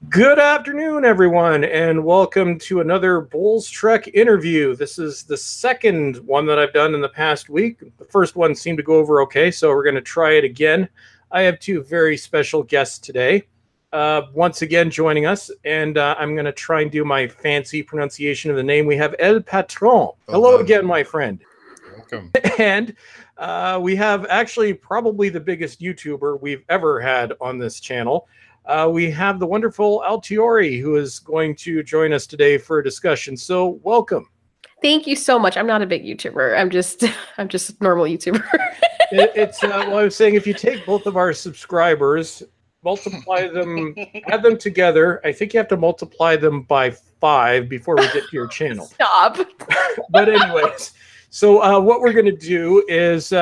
Good afternoon, everyone, and welcome to another Bulls Trek interview. This is the second one that I've done in the past week. The first one seemed to go over okay, so we're going to try it again. I have two very special guests today. Once again joining us, and I'm going to try and do my fancy pronunciation of the name. We have El Patron. Hello again, my friend. Welcome. And we have actually probably the biggest YouTuber we've ever had on this channel. We have the wonderful Alteori, who is going to join us today for a discussion. So welcome. Thank you so much. I'm not a big YouTuber. I'm just a normal YouTuber. Well, I was saying, if you take both of our subscribers, multiply them, add them together, I think you have to multiply them by 5 before we get to your channel. Stop. But anyways, so what we're going to do is...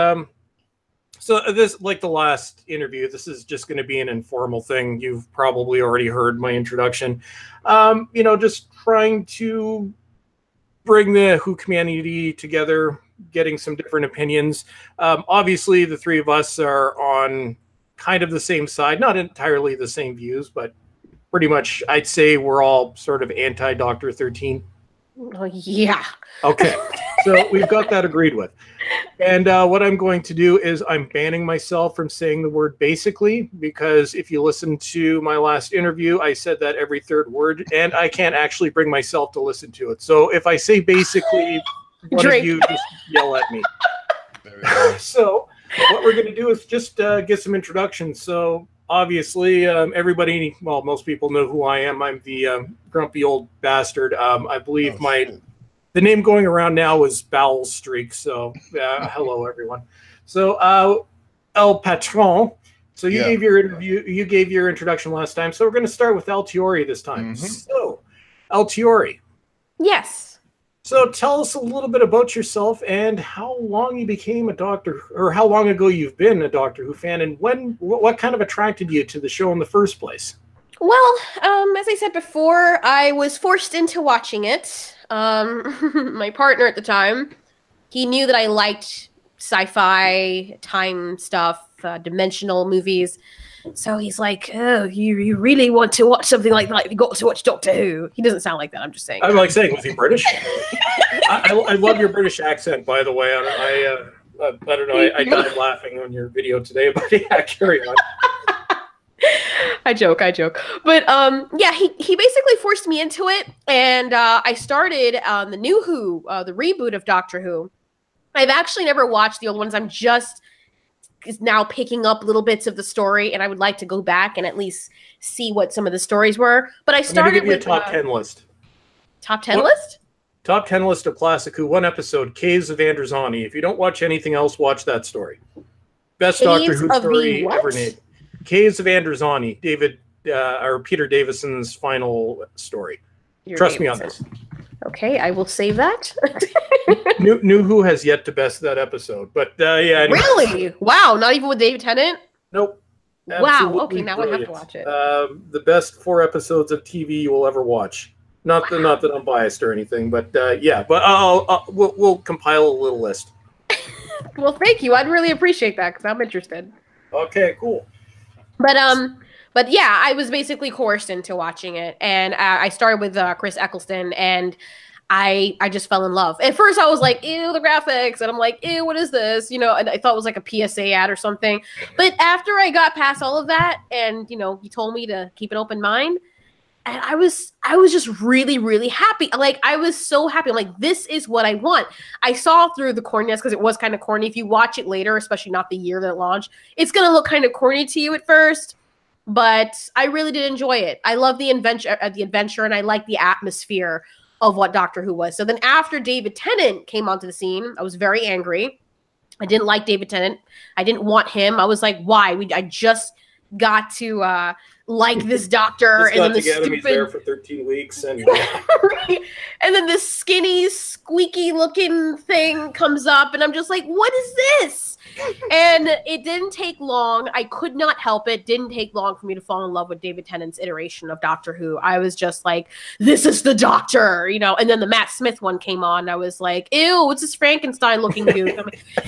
So this, like the last interview, this is just going to be an informal thing. You've probably already heard my introduction. Just trying to bring the Who community together, getting some different opinions. Obviously, the three of us are on kind of the same side, not entirely the same views, but pretty much I'd say we're all sort of anti-Dr. 13. Oh, yeah. Okay, so we've got that agreed with. And what I'm going to do is I'm banning myself from saying the word basically, because if you listen to my last interview, I said that every third word, and I can't actually bring myself to listen to it. So if I say basically, one of you just yell at me. So what we're going to do is just get some introductions. So obviously, everybody, well, most people know who I am. I'm the grumpy old bastard. I believe the name going around now is Bowel Streak. So hello, everyone. So El Patron. So you gave your interview. You gave your introduction last time. So we're going to start with Alteori this time. Mm-hmm. So Alteori. Yes. So tell us a little bit about yourself and how long you became a Doctor, or how long ago you've been a Doctor Who fan, and what kind of attracted you to the show in the first place? Well, as I said before, I was forced into watching it. My partner at the time, he knew that I liked sci-fi, time stuff, dimensional movies. So he's like, "Oh, you really want to watch something like that? You got to watch Doctor Who." He doesn't sound like that. I'm just saying. I'm like saying, was he British? I love your British accent, by the way. I don't know. I died laughing on your video today, but yeah, carry on. I joke. But yeah, he basically forced me into it, and I started on the new Who, the reboot of Doctor Who. I've actually never watched the old ones. I'm just now picking up little bits of the story, and I would like to go back and at least see what some of the stories were. But I started with a top 10 list. Top 10 list? Top 10 list of classic Who, one episode, Caves of Androzani. If you don't watch anything else, watch that story. Best Doctor Who story ever made. Caves of Androzani, Peter Davison's final story. Trust me on this. Okay, I will save that. New Who has yet to best that episode, but yeah. Anyway. Really? Wow, not even with David Tennant? Nope. Wow. Okay, now I have to watch it. The best 4 episodes of TV you will ever watch. Not that I'm biased or anything, but yeah. But we'll compile a little list. Well, thank you. I'd really appreciate that because I'm interested. Okay, cool. But yeah, I was basically coerced into watching it, and I started with Chris Eccleston, and I just fell in love. At first, I was like, "Ew, the graphics," and I'm like, "Ew, what is this?" And I thought it was like a PSA ad or something. But after I got past all of that, and he told me to keep an open mind, and I was just really, really happy. Like, I was so happy. I'm like, this is what I want. I saw through the corniness because it was kind of corny. If you watch it later, especially not the year that it launched, it's gonna look kind of corny to you at first. But I really did enjoy it. I love the adventure, and I like the atmosphere of what Doctor Who was. So then after David Tennant came onto the scene, I was very angry. I didn't like David Tennant. I didn't want him. I was like, why? I just got to like this doctor, and then the stupid... He's there for 13 weeks, and and then this skinny, squeaky-looking thing comes up, and I'm just like, what is this? And it didn't take long. I could not help it. Didn't take long for me to fall in love with David Tennant's iteration of Doctor Who. I was just like, this is the Doctor, And then the Matt Smith one came on. And I was like, ew, what's this Frankenstein-looking dude?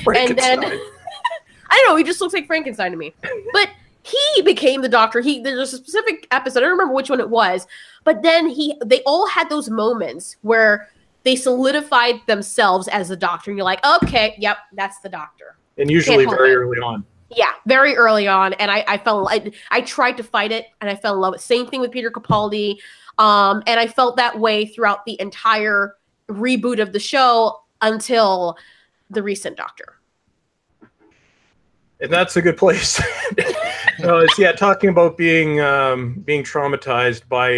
And then I don't know. He just looks like Frankenstein to me. But he became the Doctor. There's a specific episode, I don't remember which one it was, but then they all had those moments where they solidified themselves as the Doctor, and you're like, okay, yep, that's the Doctor. And usually very early on. Yeah, very early on, and I tried to fight it, and I fell in love with it. Same thing with Peter Capaldi, and I felt that way throughout the entire reboot of the show until the recent Doctor. And that's a good place. Yeah, talking about being traumatized by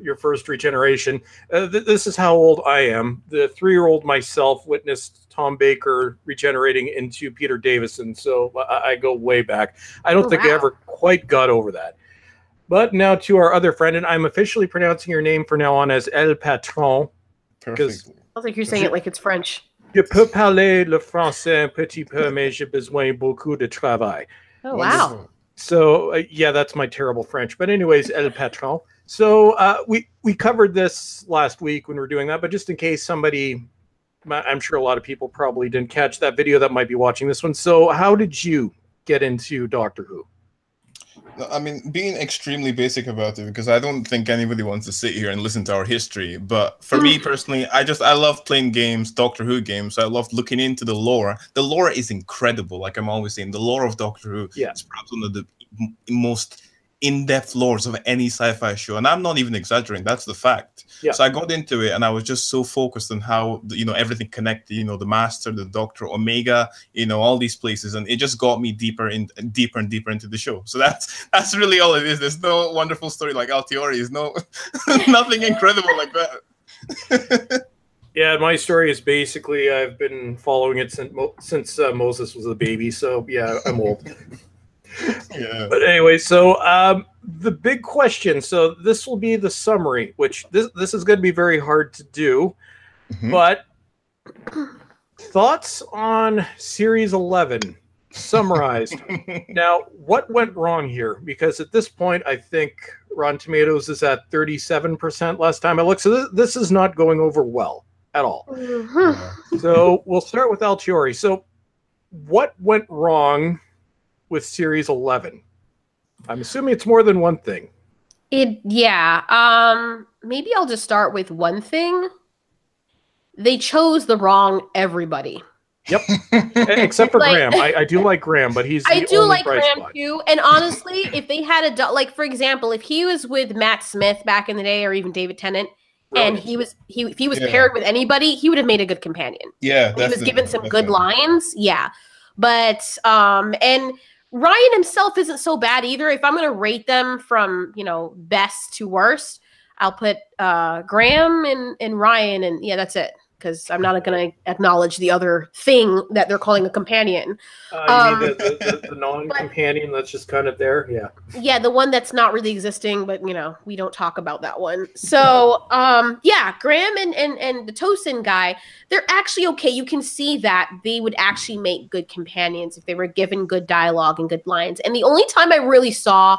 your first regeneration. This is how old I am. The 3-year-old myself witnessed Tom Baker regenerating into Peter Davison, so I go way back. I don't think I ever quite got over that. But now to our other friend, and I'm officially pronouncing your name from now on as El Patron. Perfect. I think you're saying it like it's French. Je peux parler le français un petit peu, mais j'ai besoin beaucoup de travail. Oh, wow. So, yeah, that's my terrible French. But anyways, El Patron. So we covered this last week when we were doing that, but just in case somebody, I'm sure a lot of people probably didn't catch that video that might be watching this one. So how did you get into Doctor Who? I mean, being extremely basic about it, because I don't think anybody wants to sit here and listen to our history. But for me personally, I love playing games, Doctor Who games. I love looking into the lore. The lore is incredible. Like I'm always saying, the lore of Doctor Who is perhaps one of the most in-depth lores of any sci-fi show, and I'm not even exaggerating. That's the fact. So I got into it, and I was just so focused on how everything connected. The Master, the Doctor, Omega, all these places, and it just got me deeper and deeper into the show. So that's really all it is. There's no wonderful story like Alteori. There's no nothing incredible like that. Yeah, my story is basically I've been following it since Moses was a baby. So yeah, I'm old. Yeah. But anyway, so the big question. So this will be the summary, which this is going to be very hard to do. But thoughts on Series 11 summarized. Now, what went wrong here? Because at this point, I think Rotten Tomatoes is at 37% last time I looked. So this is not going over well at all. So we'll start with Alteori. So what went wrong with Series 11? I'm assuming it's more than one thing. Maybe I'll just start with one thing. They chose the wrong everybody. Yep. Except for Graham. I do like Graham, but he's I the do only like bright Graham spot. too. And honestly, if they had for example, if he was with Matt Smith back in the day, or even David Tennant, and if he was paired with anybody, he would have made a good companion. Yeah, he was given some good lines. Yeah. But and Ryan himself isn't so bad either. If I'm going to rate them from, best to worst, I'll put Graham and Ryan, and yeah, that's it. Because I'm not going to acknowledge the other thing that they're calling a companion. You mean the non-companion that's just kind of there? Yeah. Yeah, the one that's not really existing, but, we don't talk about that one. So, Graham and the Tosin guy, they're actually okay. You can see that they would actually make good companions if they were given good dialogue and good lines. And the only time I really saw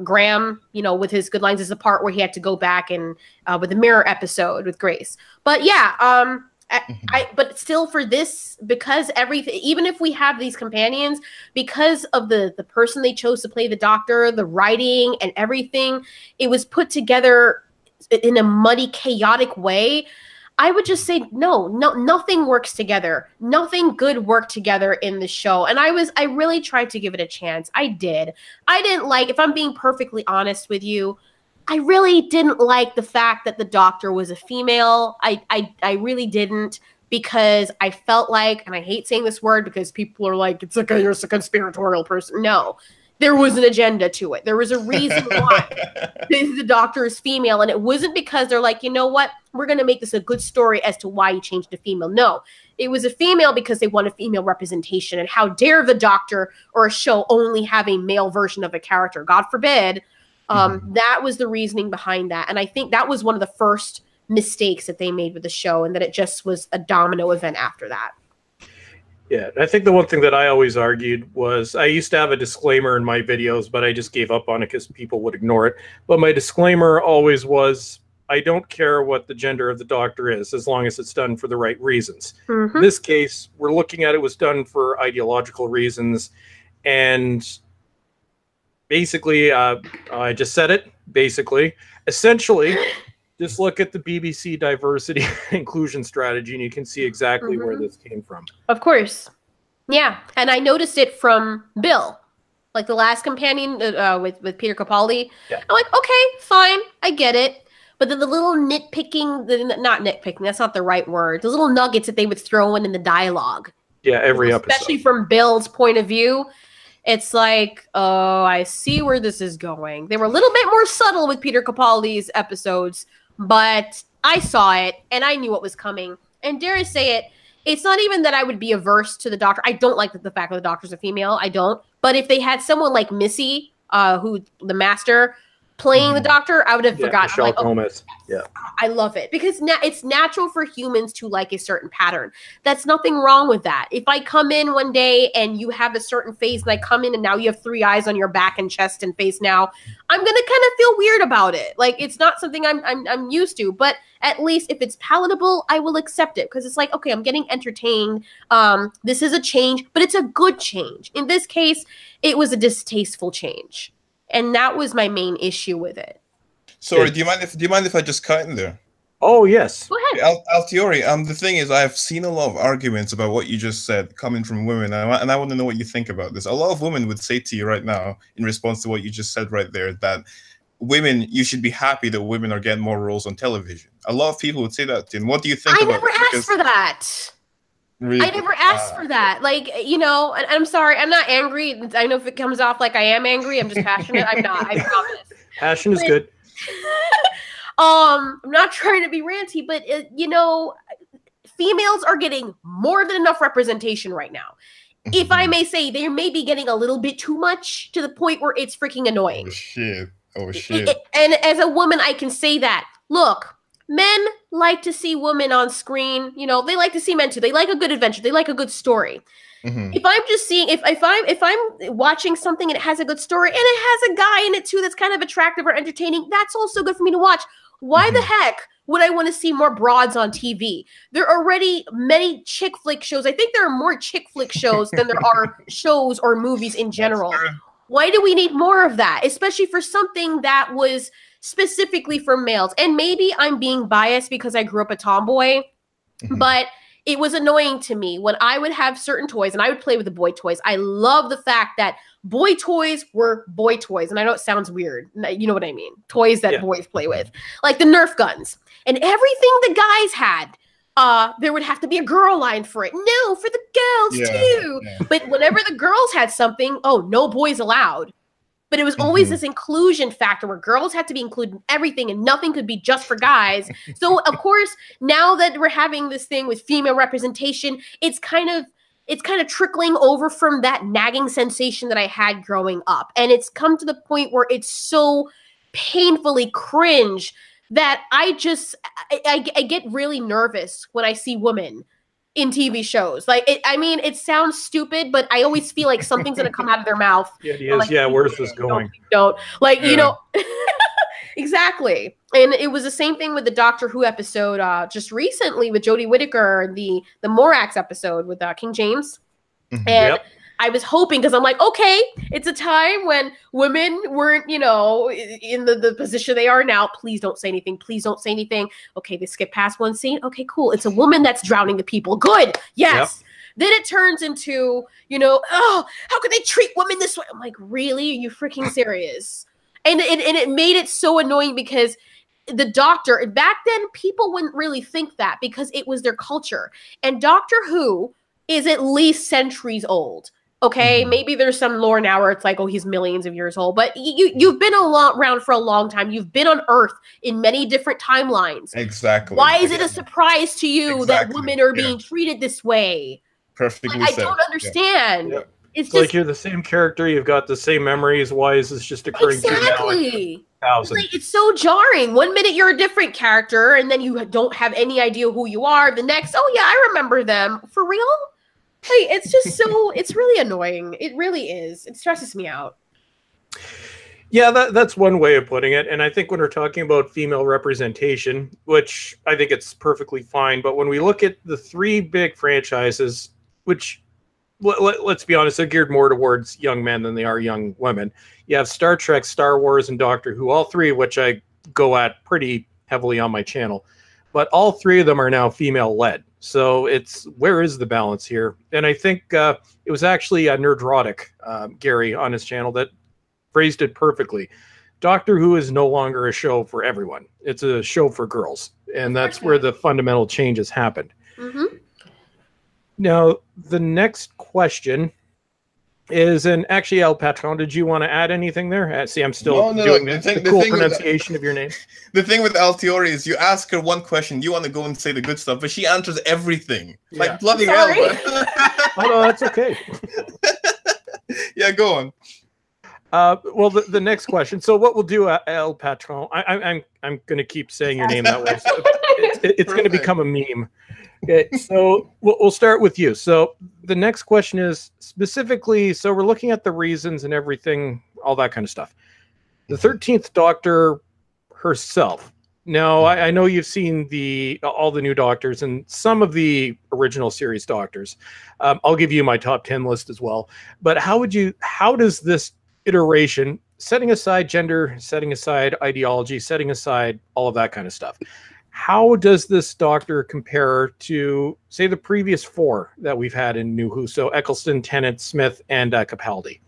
Graham, with his good lines is the part where he had to go back and with the mirror episode with Grace. But yeah, but still for this, because everything, even if we have these companions, because of the person they chose to play the Doctor, the writing and everything, it was put together in a muddy, chaotic way. I would just say no, nothing works together. Nothing good worked together in the show. And I really tried to give it a chance. I did. I didn't like, if I'm being perfectly honest with you, I really didn't like the fact that the Doctor was a female. I really didn't, because I felt like, and I hate saying this word because people are like, it's like you're a conspiratorial person. No. There was an agenda to it. There was a reason why the Doctor is female. And it wasn't because they're like, you know what? We're going to make this a good story as to why you changed to female. No, it was a female because they want a female representation. And how dare the Doctor or a show only have a male version of a character? God forbid. That was the reasoning behind that. And I think that was one of the first mistakes that they made with the show, and that it just was a domino event after that. Yeah, I think the one thing that I always argued was, I used to have a disclaimer in my videos, but I just gave up on it because people would ignore it. But my disclaimer always was, I don't care what the gender of the Doctor is, as long as it's done for the right reasons. In this case, we're looking at it was done for ideological reasons. And basically, I just said it. Basically, essentially, just look at the BBC diversity inclusion strategy, and you can see exactly where this came from. Of course, yeah. And I noticed it from Bill, like the last companion with Peter Capaldi. Yeah. I'm like, okay, fine, I get it. But then the little nitpicking, not nitpicking, that's not the right word. The little nuggets that they would throw in the dialogue. Yeah, every episode. Especially from Bill's point of view, it's like, oh, I see where this is going. They were a little bit more subtle with Peter Capaldi's episodes, but I saw it and I knew what was coming. And dare I say it, it's not even that I would be averse to the Doctor. I don't like the fact that the Doctor's a female. I don't. But if they had someone like Missy, who the Master, playing the Doctor, I would have forgotten. Michelle Gomez. Yeah. I love it because it's natural for humans to like a certain pattern. That's nothing wrong with that. If I come in one day and you have a certain face and I come in and now you have 3 eyes on your back and chest and face now, I'm going to kind of feel weird about it. Like it's not something I'm used to, but at least if it's palatable, I will accept it because it's like, okay, I'm getting entertained. This is a change, but it's a good change. In this case, it was a distasteful change. And that was my main issue with it. Sorry, do you mind if I just cut in there? Oh yes. Go ahead. Alteori, the thing is, I've seen a lot of arguments about what you just said coming from women, and I want to know what you think about this. A lot of women would say to you right now, in response to what you just said right there, that women, you should be happy that women are getting more roles on television. A lot of people would say that to you. And what do you think about that? I never asked for that. Really? I never asked for that. Like, you know, and I'm sorry, I'm not angry. I know if it comes off like I am angry, I'm just passionate. I'm not, I promise. Passion is good. I'm not trying to be ranty, but, you know, females are getting more than enough representation right now. If I may say, they may be getting a little bit too much to the point where it's freaking annoying. Oh, shit. And as a woman, I can say that. Look, men like to see women on screen. You know, they like to see men too. They like a good adventure. They like a good story. If I'm just seeing, if I'm watching something and it has a good story and it has a guy in it too that's kind of attractive or entertaining, that's also good for me to watch. Why the heck would I want to see more broads on TV? There are already many chick flick shows. I think there are more chick flick shows than there are shows or movies in general. Why do we need more of that? Especially for something that was specifically for males. And maybe I'm being biased because I grew up a tomboy, but it was annoying to me when I would have certain toys and I would play with the boy toys. I love the fact that boy toys were boy toys. And I know it sounds weird. You know what I mean? Toys that boys play with. Like the Nerf guns. And everything the guys had, there would have to be a girl line for it. No, for the girls too. Yeah. But whenever the girls had something, oh, no boys allowed. But it was always this inclusion factor where girls had to be included in everything and nothing could be just for guys. So, of course, now that we're having this thing with female representation, it's kind of trickling over from that nagging sensation that I had growing up. And it's come to the point where it's so painfully cringe that I get really nervous when I see women in TV shows. Like, it sounds stupid, but I always feel like something's going to come out of their mouth. Yeah, it is. Like, where's this going? Don't. Like, you know, exactly. And it was the same thing with the Doctor Who episode just recently with Jodie Whittaker, the Morax episode with King James. And I was hoping, because I'm like, okay, it's a time when women weren't, you know, in the position they are now. Please don't say anything. Please don't say anything. Okay, they skip past one scene. Okay, cool. It's a woman that's drowning the people. Good. Yes. Then it turns into, you know, oh, how could they treat women this way? I'm like, really? Are you freaking serious? And it made it so annoying because the Doctor, back then, people wouldn't really think that because it was their culture. And Doctor Who is at least centuries old. Okay, maybe there's some lore now where it's like, oh, he's millions of years old. But you've been around for a long time. You've been on Earth in many different timelines. Exactly. Why is it a surprise to you that women are being treated this way? Perfectly like, said. I don't understand. Yeah. It's just like you're the same character. You've got the same memories. Why is this just occurring to you now? Like, it's so jarring. One minute you're a different character, and then you don't have any idea who you are. The next, oh yeah, I remember them. For real? Like, it's just so, it's really annoying. It really is. It stresses me out. Yeah, that's one way of putting it. And I think when we're talking about female representation, which I think it's perfectly fine, but when we look at the 3 big franchises, which let's be honest, they're geared more towards young men than they are young women. You have Star Trek, Star Wars, and Doctor Who, all three, which I go at pretty heavily on my channel. But all three of them are now female-led. So it's, where is the balance here? And I think it was actually Nerdrotic, Gary, on his channel that phrased it perfectly. Doctor Who is no longer a show for everyone. It's a show for girls. And that's where the fundamental changes happened. Mm-hmm. Now, the next question is, and actually, El Patron, did you want to add anything there? See, I'm still doing the cool pronunciation of your name. The thing with Alteori is you ask her one question, you want to go and say the good stuff, but she answers everything. Yeah. Like, bloody hell. Oh, no, that's okay. Yeah, go on. Well, the next question. So what we'll do, El Patron, I'm going to keep saying your name that way. So it's going to become a meme. Okay, so we'll start with you. So the next question is specifically, so we're looking at the reasons and everything, all that kind of stuff. The 13th Doctor herself. Now, I know you've seen all the new Doctors and some of the original series Doctors. I'll give you my top 10 list as well. But how does this iteration, setting aside gender, setting aside ideology, setting aside all of that kind of stuff, how does this Doctor compare to, say, the previous four that we've had in New Who? So Eccleston, Tennant, Smith, and Capaldi.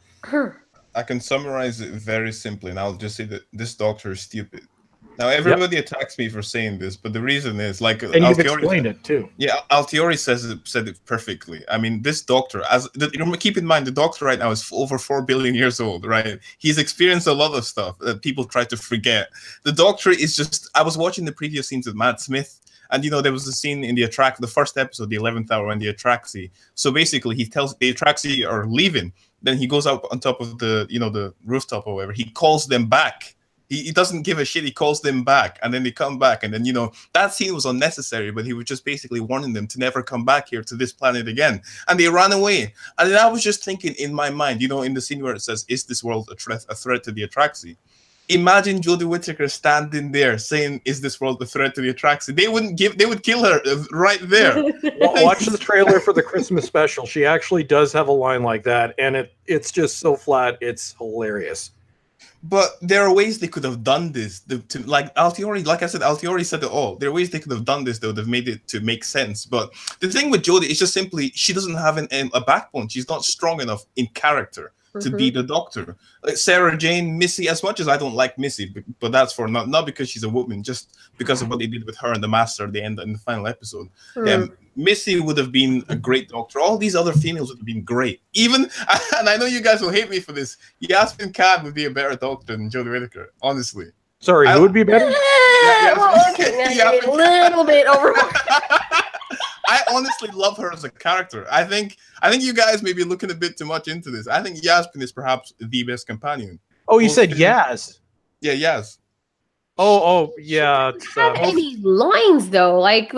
I can summarize it very simply, and I'll just say that this Doctor is stupid. Now, everybody attacks me for saying this, but the reason is, like, and you've explained it too. Yeah, Alteori said it perfectly. I mean, this Doctor, keep in mind, the Doctor right now is over 4 billion years old, right? He's experienced a lot of stuff that people try to forget. The Doctor is just. I was watching the previous scenes with Matt Smith, and there was a scene in the first episode, the 11th hour, when the Atraxi. So basically, he tells the Atraxi are leaving. Then he goes up on top of the rooftop or whatever. He calls them back. He doesn't give a shit. He calls them back, and then they come back, and then that scene was unnecessary. But he was just basically warning them to never come back here to this planet again, and they ran away. And then I was just thinking in my mind, in the scene where it says, "Is this world a threat to the Atraxi?" Imagine Jodie Whittaker standing there saying, "Is this world a threat to the Atraxi?" They would kill her right there. Watch the trailer for the Christmas special. She actually does have a line like that, and it's just so flat. It's hilarious. But there are ways they could have done this. Like Alteori, like I said, Alteori said it all. There are ways they could have done this, though. They've made it to make sense. But the thing with Jodie is just simply she doesn't have a backbone. She's not strong enough in character to be the Doctor. Like Sarah Jane, Missy, as much as I don't like Missy, but that's for not because she's a woman, just because of what they did with her and the Master at the end in the final episode. Missy would have been a great Doctor. All these other females would have been great. Even, and I know you guys will hate me for this, Yasmin Khan would be a better Doctor than Jodie Whittaker, honestly. Sorry, who would be better? A little bit over. I honestly love her as a character. I think you guys may be looking a bit too much into this. I think Yasmin is perhaps the best companion. Oh, you said Yaz. Yeah, Yaz. Oh, yeah. She doesn't have any lines though. Like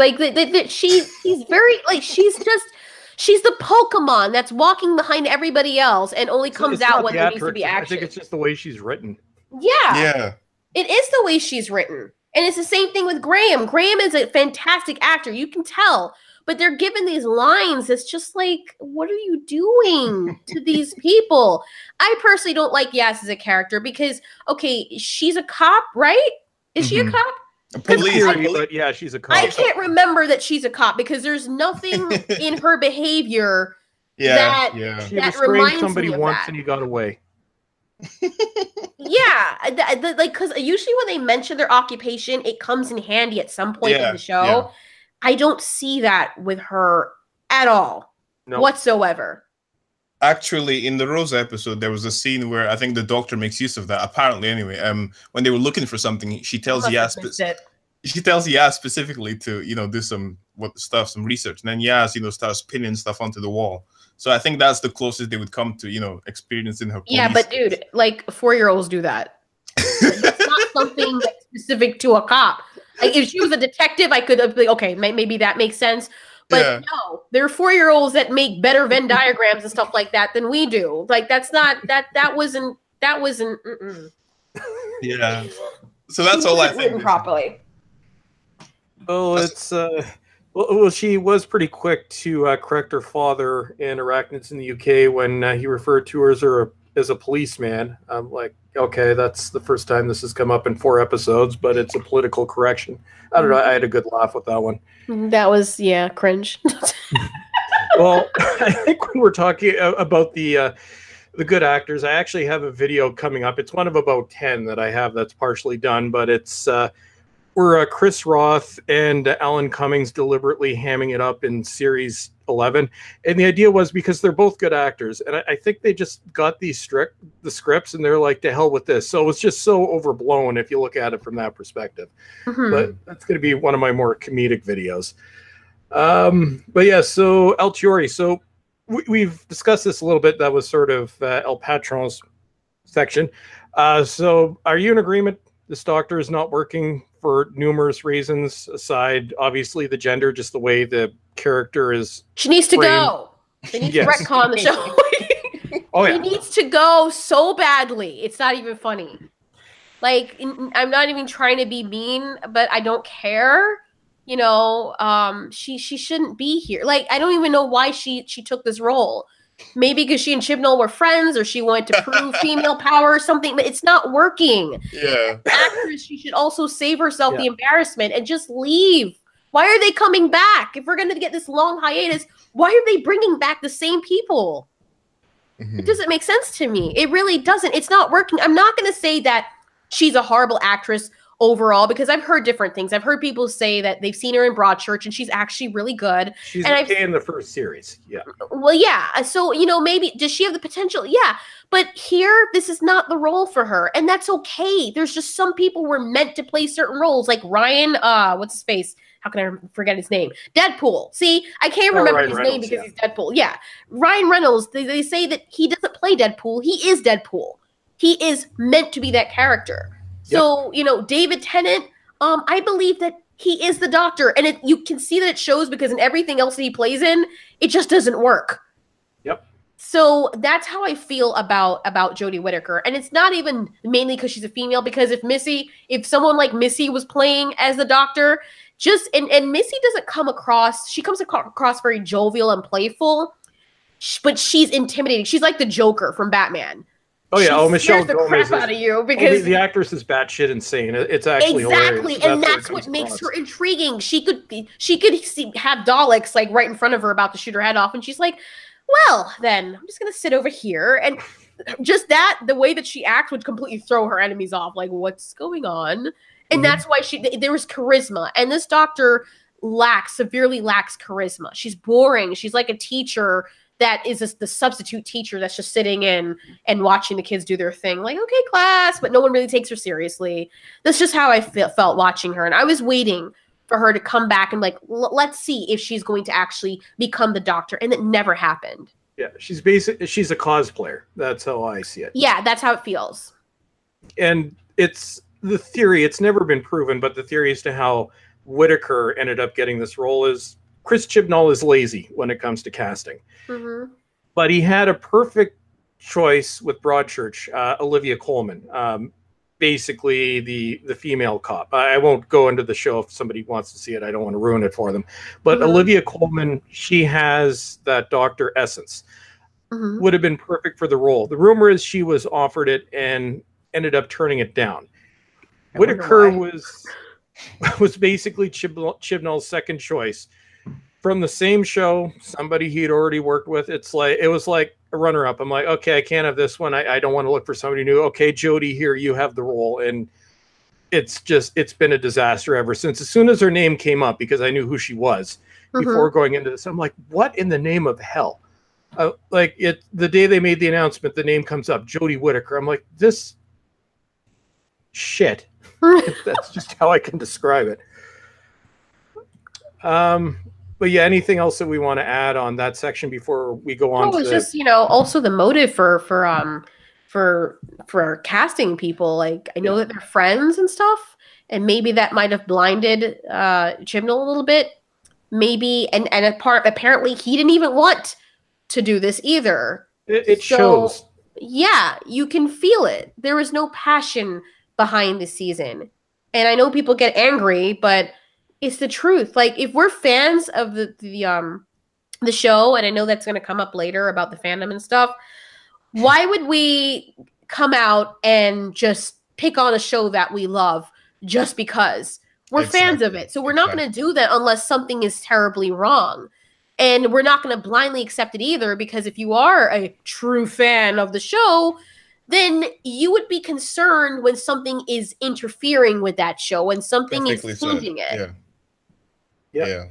she's very she's the Pokemon that's walking behind everybody else and only comes out when there needs to be action. I think it's just the way she's written. Yeah. It is the way she's written. And it's the same thing with Graham. Graham is a fantastic actor. You can tell. But they're given these lines. It's just like, what are you doing to these people? I personally don't like Yas as a character because, okay, she's a cop, right? Is she a cop? Police, but yeah, she's a cop. I can't remember that she's a cop because there's nothing in her behavior that reminds somebody me of once that. And you got away. Because usually when they mention their occupation, it comes in handy at some point in the show. Yeah. I don't see that with her at all, whatsoever. Actually, in the Rosa episode, there was a scene where I think the Doctor makes use of that. Apparently, anyway, when they were looking for something, she tells Yas specifically to do some research, and then Yas starts pinning stuff onto the wall. So I think that's the closest they would come to experiencing her. Yeah, but dude, like 4-year-olds do that. That's not something that's specific to a cop. Like if she was a detective, I could have been okay. Maybe that makes sense. But no, there are 4-year-olds that make better Venn diagrams and stuff like that than we do. Like that's not that wasn't. Yeah. So that's all I think. Written properly. Well, it's Well, she was pretty quick to correct her father in Arachnids in the UK when he referred to her as a policeman. I'm like, okay, that's the first time this has come up in 4 episodes, but it's a political correction. I don't know. I had a good laugh with that one. That was, yeah, cringe. Well, I think when we're talking about the good actors, I actually have a video coming up. It's one of about 10 that I have that's partially done, but it's where Chris Roth and Alan Cummings deliberately hamming it up in series 11. And the idea was because they're both good actors. And I think they just got the scripts and they're like, to hell with this. So it was just so overblown if you look at it from that perspective. But that's going to be one of my more comedic videos. But yeah, so Alteori. So we've discussed this a little bit. That was sort of El Patron's section. So are you in agreement? This doctor is not working for numerous reasons, aside obviously the gender, just the way the character is. She needs to go. They need to retcon the show. Oh yeah, she needs to go so badly. It's not even funny. Like, I'm not even trying to be mean, but I don't care. You know, she shouldn't be here. Like, I don't even know why she took this role. Maybe because she and Chibnall were friends, or she wanted to prove female power or something, but it's not working. Yeah. Actress, she should also save herself the embarrassment and just leave. Why are they coming back? If we're going to get this long hiatus, why are they bringing back the same people? It doesn't make sense to me. It really doesn't. It's not working. I'm not going to say that she's a horrible actress overall, because I've heard different things. I've heard people say that they've seen her in Broadchurch and she's actually really good. She's okay in the first series. Yeah. Well, yeah. So, you know, maybe does she have the potential? Yeah. But here, this is not the role for her. And that's okay. There's just some people were meant to play certain roles, like Ryan, what's his face? How can I forget his name? Deadpool. See, I can't remember his name because he's Deadpool. Yeah. Ryan Reynolds, they say that he doesn't play Deadpool. He is Deadpool. He is meant to be that character. So, you know, David Tennant, I believe that he is the Doctor. And you can see that it shows because in everything else that he plays in, it just doesn't work. Yep. So that's how I feel about Jodie Whittaker. And it's not even mainly because she's a female, because if someone like Missy was playing as the Doctor, and Missy doesn't come across, she comes across very jovial and playful, but she's intimidating. She's like the Joker from Batman. Oh yeah, Michelle the Gomez crap out of you because the actress is batshit insane. It's actually hilarious. And that's what makes her intriguing. She could have Daleks like right in front of her about to shoot her head off, and she's like, "Well, then I'm just gonna sit over here." And just the way that she acts would completely throw her enemies off. Like, what's going on? And that's why there was charisma, and this Doctor severely lacks charisma. She's boring. She's like a teacher that is the substitute teacher that's just sitting in and watching the kids do their thing. Like, okay, class, but no one really takes her seriously. That's just how I felt watching her. And I was waiting for her to come back and like, let's see if she's going to actually become the Doctor. And it never happened. Yeah, she's a cosplayer. That's how I see it. Yeah, that's how it feels. And it's the theory, it's never been proven, but the theory as to how Whittaker ended up getting this role is Chris Chibnall is lazy when it comes to casting. But he had a perfect choice with Broadchurch, Olivia Colman, basically the female cop. I won't go into the show if somebody wants to see it. I don't want to ruin it for them. But Olivia Colman, she has that Doctor essence. Would have been perfect for the role. The rumor is she was offered it and ended up turning it down. Whittaker was basically Chibnall's second choice. From the same show, somebody he'd already worked with. It was like a runner-up. I'm like, okay, I can't have this one. I don't want to look for somebody new. Okay, Jodie, here, you have the role. And it's been a disaster ever since. As soon as her name came up, because I knew who she was before going into this, I'm like, what in the name of hell? The day they made the announcement, the name comes up, Jodie Whittaker. I'm like, this shit. That's just how I can describe it. But yeah, anything else that we want to add on that section before we go on? It's just, also the motive for casting people. Like, I know that they're friends and stuff, and maybe that might have blinded Chibnall a little bit. Maybe, and apparently he didn't even want to do this either. It shows. Yeah, you can feel it. There was no passion behind the season, and I know people get angry, but It's the truth. Like, if we're fans of the show, and I know that's going to come up later about the fandom and stuff, why would we come out and just pick on a show that we love just because we're fans of it? So we're not going to do that unless something is terribly wrong. And we're not going to blindly accept it either, because if you are a true fan of the show, then you would be concerned when something is interfering with that show, when something is changing it. Yeah.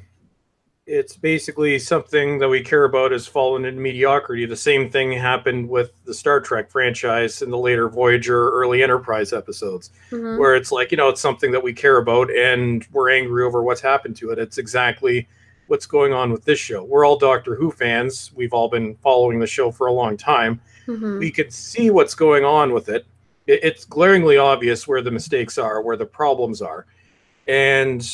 It's basically something that we care about has fallen into mediocrity. The same thing happened with the Star Trek franchise in the later Voyager, early Enterprise episodes, where it's like, it's something that we care about and we're angry over what's happened to it. It's exactly what's going on with this show. We're all Doctor Who fans. We've all been following the show for a long time. We can see what's going on with it. It's glaringly obvious where the mistakes are, where the problems are. And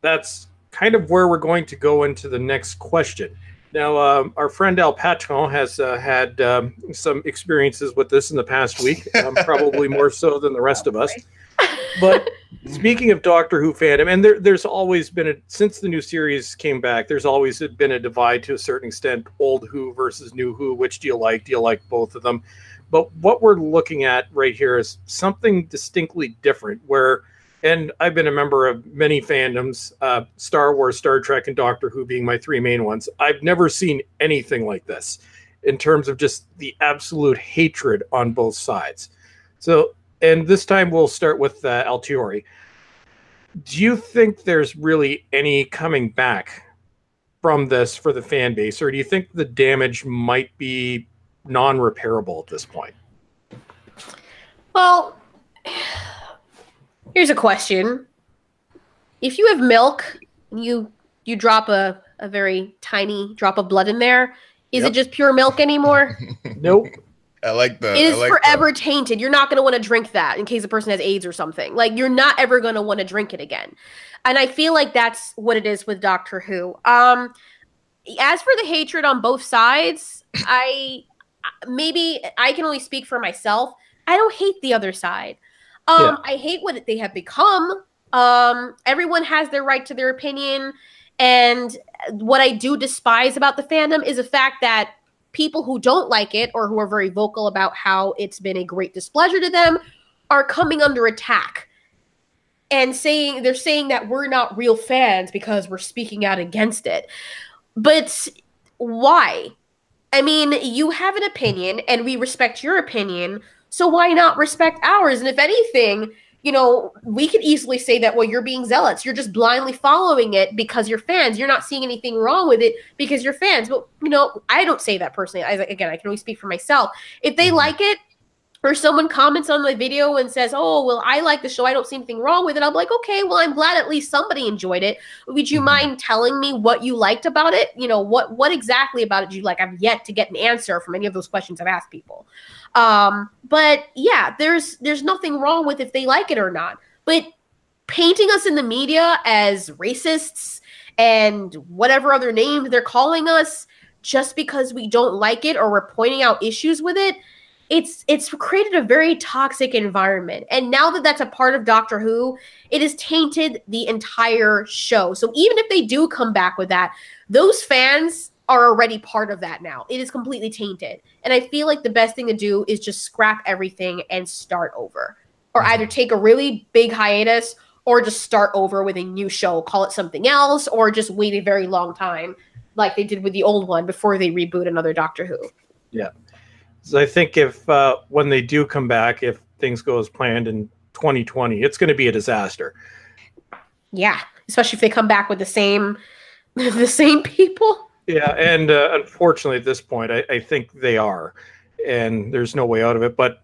that's kind of where we're going to go into the next question. Now, our friend Patron has had some experiences with this in the past week, probably more so than the rest of us. But speaking of Doctor Who fandom, and there's always been, since the new series came back, there's always been a divide to a certain extent, old Who versus new Who. Which do you like? Do you like both of them? But what we're looking at right here is something distinctly different, where, and I've been a member of many fandoms, Star Wars, Star Trek, and Doctor Who being my three main ones. I've never seen anything like this in terms of just the absolute hatred on both sides. So, and this time we'll start with Alteori. Do you think there's really any coming back from this for the fan base, or do you think the damage might be non-repairable at this point? Well, here's a question. If you have milk and you drop a very tiny drop of blood in there, is it just pure milk anymore? Nope. I like that. It is forever tainted. You're not going to want to drink that in case a person has AIDS or something. Like, you're not ever going to want to drink it again. And I feel like that's what it is with Doctor Who. As for the hatred on both sides, maybe I can only speak for myself. I don't hate the other side. I hate what they have become. Everyone has their right to their opinion. And what I do despise about the fandom is the fact that people who don't like it, or who are very vocal about how it's been a great displeasure to them, are coming under attack and they're saying that we're not real fans because we're speaking out against it. But why? I mean, you have an opinion and we respect your opinion, so why not respect ours? And if anything, we could easily say that, well, you're being zealots. You're just blindly following it because you're fans. You're not seeing anything wrong with it because you're fans. But, I don't say that personally. Again, I can only speak for myself. If they like it, or someone comments on my video and says, oh, well, I like the show, I don't see anything wrong with it, I'm like, okay, well, I'm glad at least somebody enjoyed it. Would you mind telling me what you liked about it? What exactly about it do you like? I've yet to get an answer from any of those questions I've asked people. But yeah, there's nothing wrong with if they like it or not. But painting us in the media as racists and whatever other names they're calling us just because we don't like it or we're pointing out issues with it, it's created a very toxic environment. And now that that's a part of Doctor Who, it has tainted the entire show. So even if they do come back with that, those fans are already part of that now. It is completely tainted. And I feel like the best thing to do is just scrap everything and start over. Or either take a really big hiatus or just start over with a new show, call it something else, or just wait a very long time like they did with the old one before they reboot another Doctor Who. Yeah. So I think if when they do come back, if things go as planned in 2020, it's going to be a disaster. Yeah, especially if they come back with the same people. Yeah, and unfortunately at this point, I think they are, and there's no way out of it. But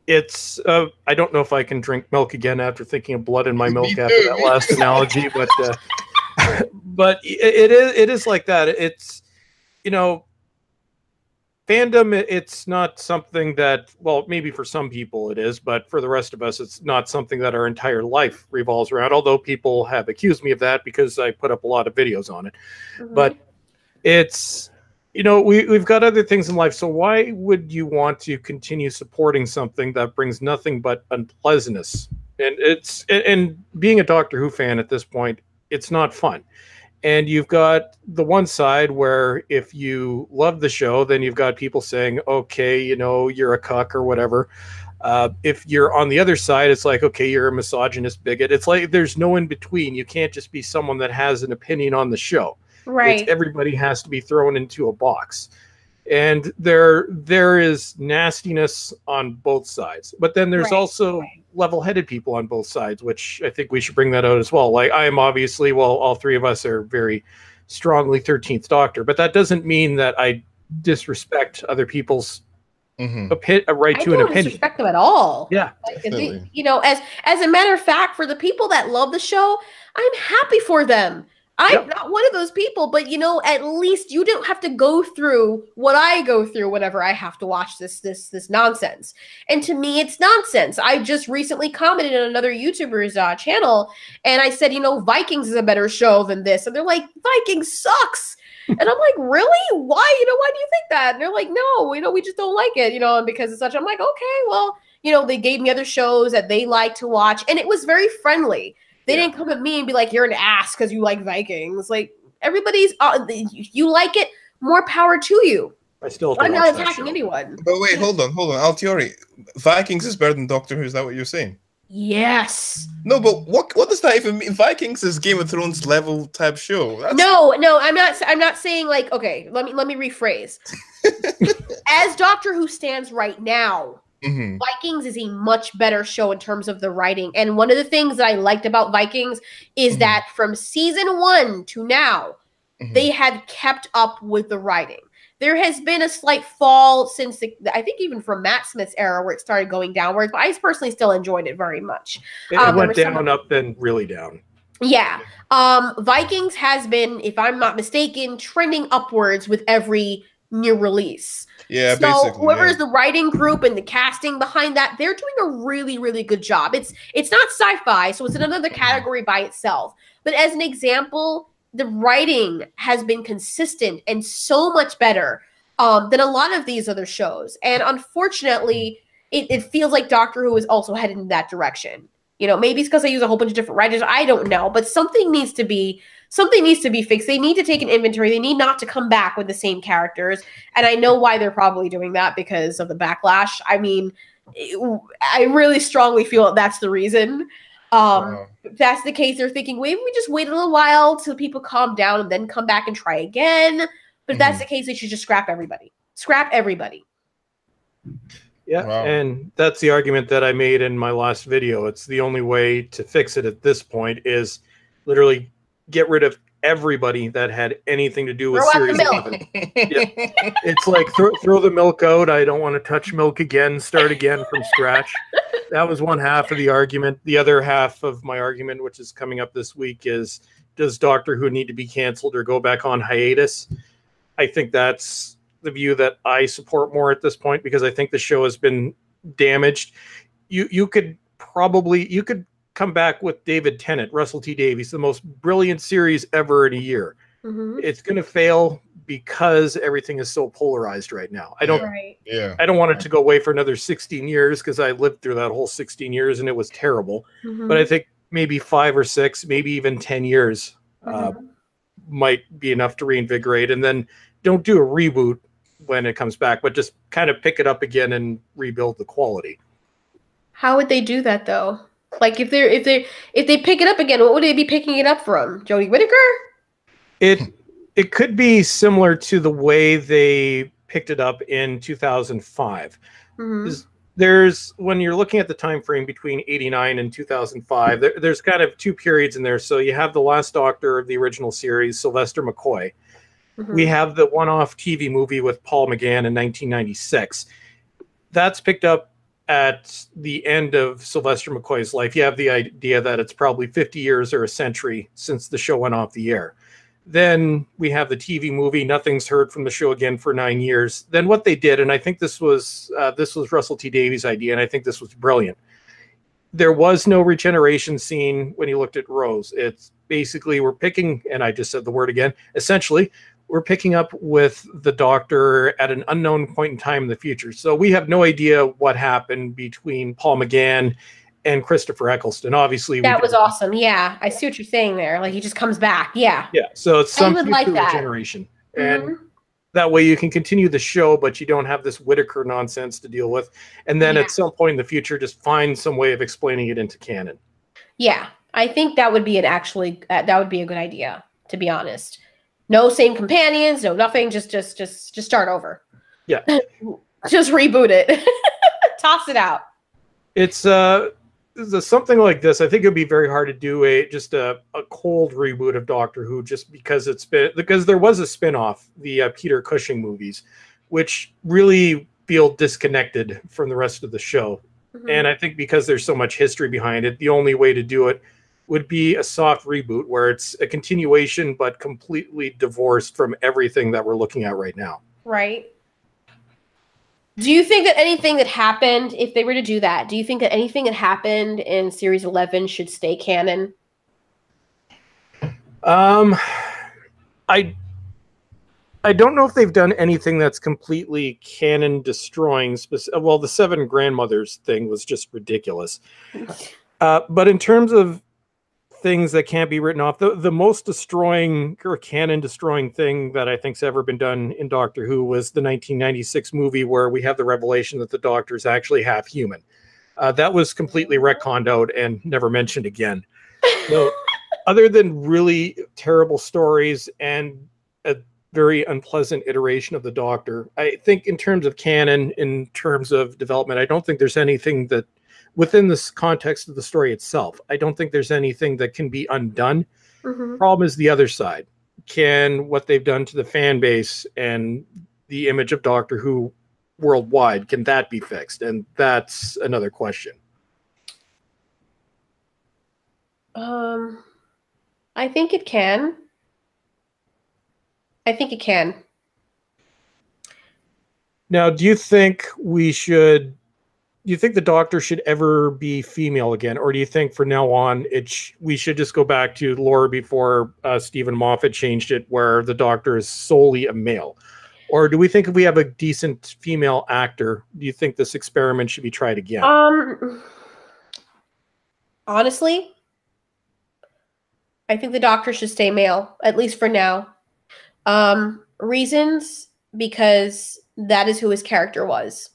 it's I don't know if I can drink milk again after thinking of blood in my milk after that last analogy, but but it is like that. It's fandom, it's not something that, well, maybe for some people it is, but for the rest of us, it's not something that our entire life revolves around, although people have accused me of that because I put up a lot of videos on it. But it's, we've got other things in life, so why would you want to continue supporting something that brings nothing but unpleasantness And being a Doctor Who fan at this point, it's not fun. And you've got the one side where if you love the show, then you've got people saying, okay, you're a cuck or whatever. If you're on the other side, it's like, okay, you're a misogynist bigot. It's like there's no in between. You can't just be someone that has an opinion on the show. Right. Everybody has to be thrown into a box. And there is nastiness on both sides. But then there's also level-headed people on both sides, which I think we should bring that out as well. Like, I am obviously, all three of us are very strongly 13th Doctor, but that doesn't mean that I disrespect other people's right to an opinion. I don't disrespect them at all. Yeah. As a matter of fact, for the people that love the show, I'm happy for them. I'm not one of those people, but at least you don't have to go through what I go through whenever I have to watch this nonsense. And to me, it's nonsense. I just recently commented on another YouTuber's channel, and I said, Vikings is a better show than this, and they're like, Vikings sucks. And I'm like, really? Why? Why do you think that? And they're like, no, we just don't like it, and because it's such. I'm like, okay, well, they gave me other shows that they like to watch, and it was very friendly. They didn't come at me and be like, you're an ass because you like Vikings. Like, everybody's, you like it, more power to you. I'm not attacking anyone. But wait, hold on. Alteori, Vikings is better than Doctor Who, is that what you're saying? Yes. No, but what does that even mean? Vikings is Game of Thrones level type show. No, I'm not saying like, okay, let me rephrase. As Doctor Who stands right now, Vikings is a much better show in terms of the writing. And one of the things that I liked about Vikings is that from season 1 to now, they have kept up with the writing. There has been a slight fall since, I think even from Matt Smith's era where it started going downwards, but I personally still enjoyed it very much. It went down, up, then really down. Yeah. Vikings has been, if I'm not mistaken, trending upwards with every new release. Yeah, so basically. Whoever's the writing group and the casting behind that, they're doing a really, really good job. It's not sci-fi, so it's in another category by itself. But as an example, the writing has been consistent and so much better than a lot of these other shows. And unfortunately, it feels like Doctor Who is also headed in that direction. Maybe it's because I use a whole bunch of different writers. I don't know, but something needs to be fixed. They need to take an inventory. They need not to come back with the same characters. And I know why they're probably doing that because of the backlash. I mean, I really strongly feel that's the reason. If that's the case, they're thinking, maybe we just wait a little while till people calm down and then come back and try again. But if that's the case, they should just scrap everybody. Scrap everybody. Yeah, and that's the argument that I made in my last video. It's the only way to fix it at this point is literally get rid of everybody that had anything to do with Series 11. It's like throw the milk out. I don't want to touch milk again. Start again from scratch. That was one half of the argument. The other half of my argument, which is coming up this week, is does Doctor Who need to be canceled or go back on hiatus? I think that's the view that I support more at this point because I think the show has been damaged. You could come back with David Tennant, Russell T Davies, the most brilliant series ever in a year. It's going to fail because everything is so polarized right now. I don't want it to go away for another 16 years because I lived through that whole 16 years and it was terrible. But I think maybe 5 or 6, maybe even 10 years might be enough to reinvigorate, and then don't do a reboot when it comes back, but just kind of pick it up again and rebuild the quality. How would they do that though? Like if they pick it up again, what would they be picking it up from? Jodie Whittaker? It could be similar to the way they picked it up in 2005. There's when you're looking at the time frame between 89 and 2005, there's kind of 2 periods in there. So you have the last Doctor of the original series, Sylvester McCoy. We have the one-off TV movie with Paul McGann in 1996. That's picked up at the end of Sylvester McCoy's life. You have the idea that it's probably 50 years or a century since the show went off the air. Then we have the TV movie. Nothing's heard from the show again for 9 years. Then what they did, and I think this was Russell T Davies' idea, and I think this was brilliant. There was no regeneration scene when you looked at Rose. It's basically we're picking, and I just said the word again, essentially, we're picking up with the Doctor at an unknown point in time in the future. So we have no idea what happened between Paul McGann and Christopher Eccleston. Obviously, that was awesome. Yeah, I see what you're saying there. Like he just comes back. Yeah. Yeah. So it's some would future like that. regeneration, and that way you can continue the show, but you don't have this Whittaker nonsense to deal with. And then at some point in the future, just find some way of explaining it into canon. Yeah, I think that would be that would be a good idea. To be honest, no same companions, no nothing. Just start over. Yeah. Just reboot it. Toss it out. It's something like this. I think it'd be very hard to do a cold reboot of Doctor Who, just because there was a spin-off, the Peter Cushing movies, which really feel disconnected from the rest of the show. And I think because there's so much history behind it, the only way to do it would be a soft reboot where it's a continuation but completely divorced from everything that we're looking at right now. Right. Do you think that anything that happened, if they were to do that, do you think that anything that happened in Series 11 should stay canon? I don't know if they've done anything that's completely canon destroying. Well, the Seven Grandmothers thing was just ridiculous. But in terms of things that can't be written off, the most destroying or canon destroying thing that I think's ever been done in Doctor Who was the 1996 movie where we have the revelation that the Doctor is actually half human. That was completely retconned out and never mentioned again. So, other than really terrible stories and a very unpleasant iteration of the Doctor, I think in terms of canon, in terms of development, I don't think there's anything that, within this context of the story itself, I don't think there's anything that can be undone. Problem is the other side. Can what they've done to the fan base and the image of Doctor Who worldwide, can that be fixed? And that's another question. I think it can. Now, do you think the Doctor should ever be female again? Or do you think from now on we should just go back to lore before Stephen Moffat changed it, where the Doctor is solely a male? Or do we think if we have a decent female actor, do you think this experiment should be tried again? Honestly, I think the Doctor should stay male, at least for now. Reasons, because that is who his character was.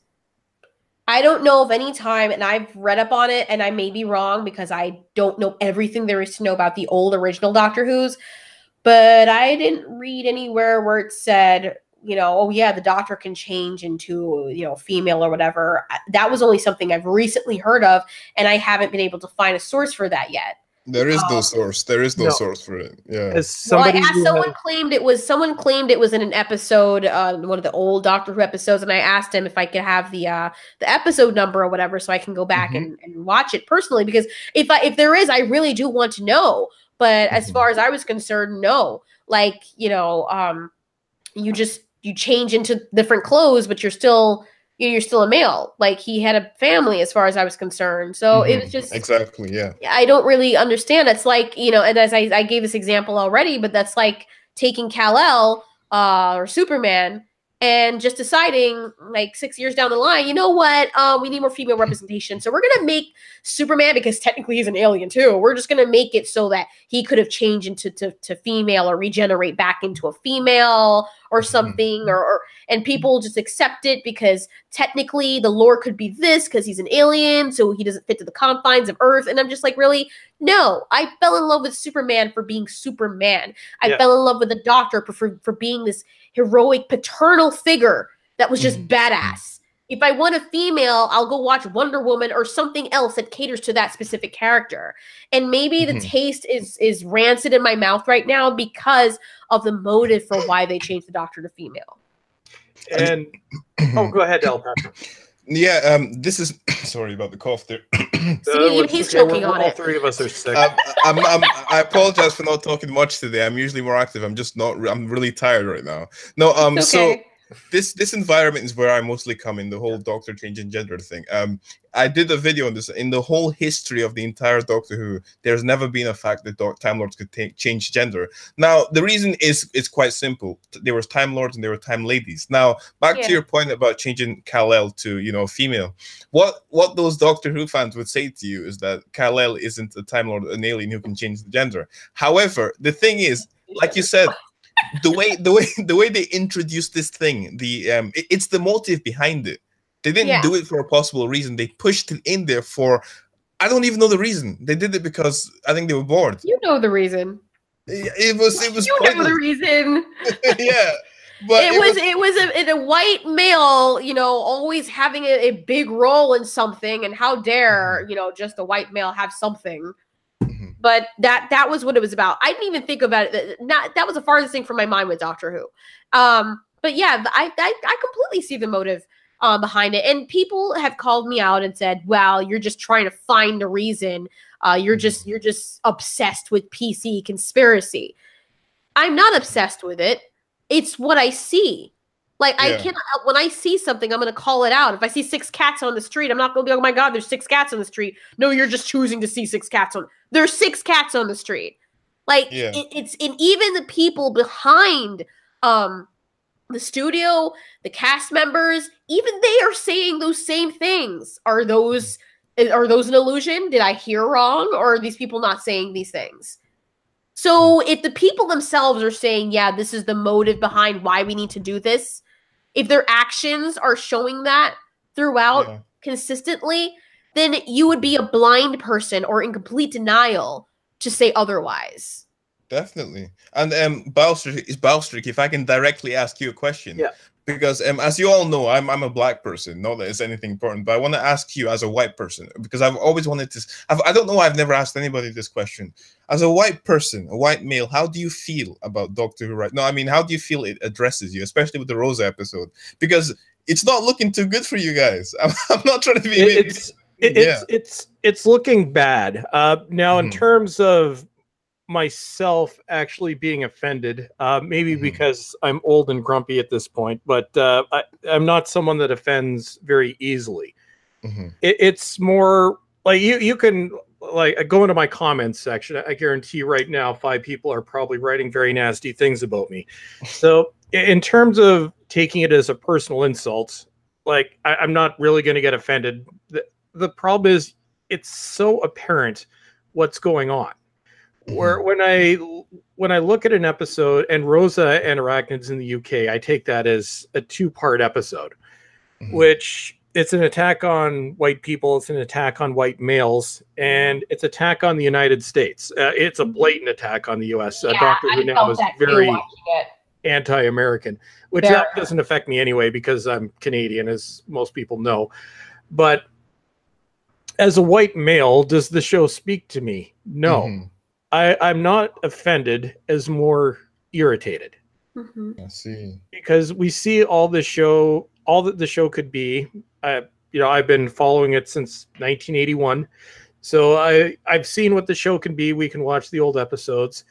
I don't know of any time, and I've read up on it, and I may be wrong because I don't know everything there is to know about the old original Doctor Who's, but I didn't read anywhere where it said, oh yeah, the Doctor can change into, female or whatever. That was only something I've recently heard of, and I haven't been able to find a source for that yet. There is no source. There is no source for it. Yeah. Someone claimed it was in an episode, one of the old Doctor Who episodes, and I asked him if I could have the episode number or whatever, so I can go back and watch it personally. Because if there is, I really do want to know. But as far as I was concerned, no. Like, you change into different clothes, but you're still a male. Like, he had a family as far as I was concerned. So it was just... Exactly, yeah. I don't really understand. It's like, and as I gave this example already, but that's like taking Kal-El or Superman and just deciding, like, 6 years down the line, you know what? We need more female representation. So we're going to make Superman, because technically he's an alien too, we're just going to make it so that he could have changed into to female or regenerate back into a female or something, and people just accept it because technically the lore could be this because he's an alien, so he doesn't fit to the confines of Earth. And I'm just like, really? No, I fell in love with Superman for being Superman. I fell in love with the Doctor for being this heroic paternal figure that was just badass. If I want a female, I'll go watch Wonder Woman or something else that caters to that specific character. And maybe the taste is rancid in my mouth right now because of the motive for why they changed the Doctor to female. And go ahead, Del Pepper. Yeah, this is sorry about the cough there. He's choking on it. All three of us are sick. I apologize for not talking much today. I'm usually more active. I'm just not. I'm really tired right now. No, okay. this environment is where I mostly come in, the whole Doctor changing gender thing. I did a video on this. In the whole history of the entire Doctor Who, there's never been a fact that Time Lords could change gender. Now, the reason is quite simple. There was Time Lords and there were Time Ladies. Now, back to your point about changing Kal-El to, you know, female. What those Doctor Who fans would say to you is that Kal-El isn't a Time Lord, an alien who can change the gender. However, the thing is, like you said, the way they introduced this thing, it's the motive behind it. They didn't do it for a possible reason. They pushed it in there for, I don't even know the reason. They did it because I think they were bored. You know the reason. It was. You know the reason. Yeah. But it was a white male, you know, always having a big role in something, and how dare, you know, just a white male have something. But that was what it was about. I didn't even think about it. That was the farthest thing from my mind with Doctor Who. But yeah, I completely see the motive behind it. And people have called me out and said, "Well, you're just trying to find a reason. You're just obsessed with PC conspiracy." I'm not obsessed with it. It's what I see. Like, I cannot, when I see something, I'm going to call it out. If I see 6 cats on the street, I'm not going to be, oh my God, there's 6 cats on the street. No, you're just choosing to see 6 cats on. There's 6 cats on the street. Like, it's, and even the people behind the studio, the cast members, even they are saying those same things. Are those an illusion? Did I hear wrong? Or are these people not saying these things? So if the people themselves are saying, yeah, this is the motive behind why we need to do this, if their actions are showing that throughout consistently, then you would be a blind person or in complete denial to say otherwise. Definitely. And Balstrick, if I can directly ask you a question. Yeah. Because as you all know, I'm a black person. Not that it's anything important, but I want to ask you as a white person, because I've always wanted to. I don't know why I've never asked anybody this question. As a white person, a white male, how do you feel about Doctor Who right now? I mean, how do you feel it addresses you, especially with the Rosa episode? Because it's not looking too good for you guys. I'm not trying to be. It's looking bad. Now, in terms of myself actually being offended, maybe because I'm old and grumpy at this point, but I'm not someone that offends very easily. It's more like you can like go into my comments section. I guarantee right now 5 people are probably writing very nasty things about me. So in terms of taking it as a personal insult, like I'm not really going to get offended. The problem is it's so apparent what's going on. Where when I look at an episode, and Rosa and Arachnids in the UK, I take that as a 2-part episode, which it's an attack on white people, it's an attack on white males, and it's attack on the United States. It's a blatant attack on the US. Doctor Who now is very anti-American, which that doesn't affect me anyway because I'm Canadian, as most people know. But as a white male, does the show speak to me? No. I'm not offended, as more irritated. I see. Because we see all that the show could be. I've been following it since 1981. So I've seen what the show can be. We can watch the old episodes.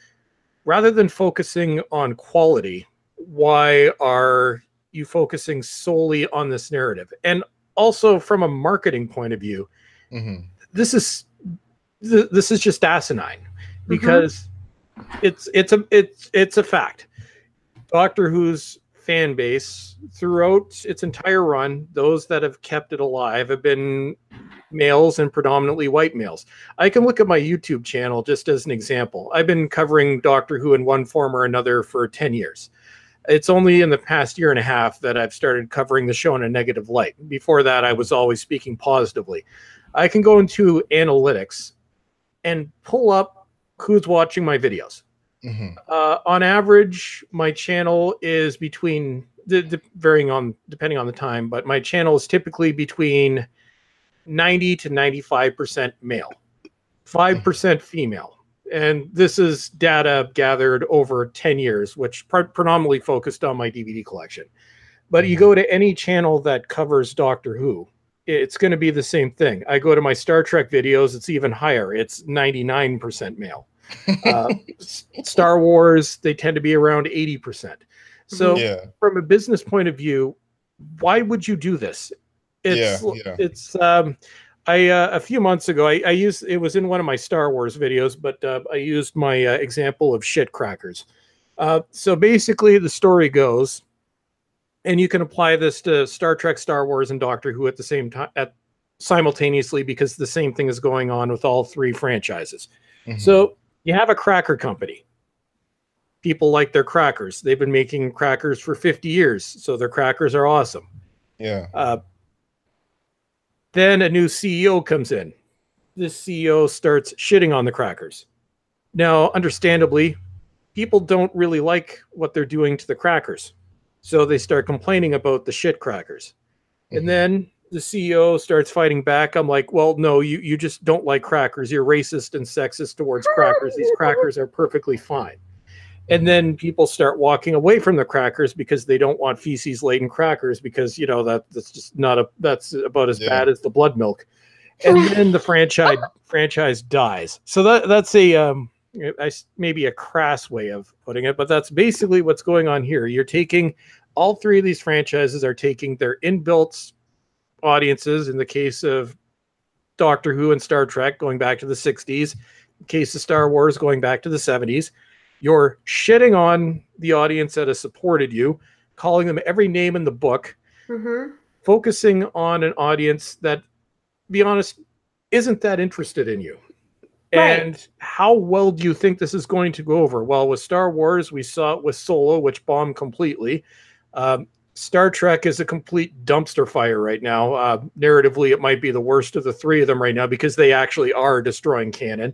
Rather than focusing on quality, why are you focusing solely on this narrative? And also from a marketing point of view, this is just asinine. Because it's a fact. Doctor Who's fan base throughout its entire run, those that have kept it alive have been males and predominantly white males. I can look at my YouTube channel just as an example. I've been covering Doctor Who in one form or another for 10 years. It's only in the past year and a half that I've started covering the show in a negative light. Before that, I was always speaking positively. I can go into analytics and pull up who's watching my videos. On average, my channel is between depending on the time, but my channel is typically between 90 to 95% male, 5% female. And this is data gathered over 10 years, which predominantly focused on my DVD collection. But you go to any channel that covers Doctor Who, it's going to be the same thing. I go to my Star Trek videos, it's even higher. It's 99% male. Star Wars, they tend to be around 80%. So Yeah. from a business point of view, why would you do this? It's a few months ago, I used, it was in one of my Star Wars videos, but I used my example of shit crackers. So basically the story goes, and you can apply this to Star Trek, Star Wars, and Doctor Who at the same time, simultaneously, because the same thing is going on with all three franchises. So you have a cracker company. People like their crackers. They've been making crackers for 50 years, so their crackers are awesome. Yeah. Then a new CEO comes in. This CEO starts shitting on the crackers. Now, understandably, people don't really like what they're doing to the crackers. So they start complaining about the shit crackers. And then the CEO starts fighting back. I'm like, well, no, you just don't like crackers. You're racist and sexist towards crackers. These crackers are perfectly fine. And then people start walking away from the crackers because they don't want feces-laden crackers because, you know, that's just not that's about as bad as the blood milk. And then the franchise dies. So that's maybe a crass way of putting it, but that's basically what's going on here. You're taking, all three of these franchises are taking their inbuilt audiences, in the case of Doctor Who and Star Trek, going back to the 60s, in the case of Star Wars, going back to the 70s. You're shitting on the audience that has supported you, calling them every name in the book, focusing on an audience that, to be honest, isn't that interested in you. Right. And how well do you think this is going to go over? Well, with Star Wars, we saw it with Solo, which bombed completely. Star Trek is a complete dumpster fire right now. Narratively, it might be the worst of the three of them right now because they actually are destroying canon.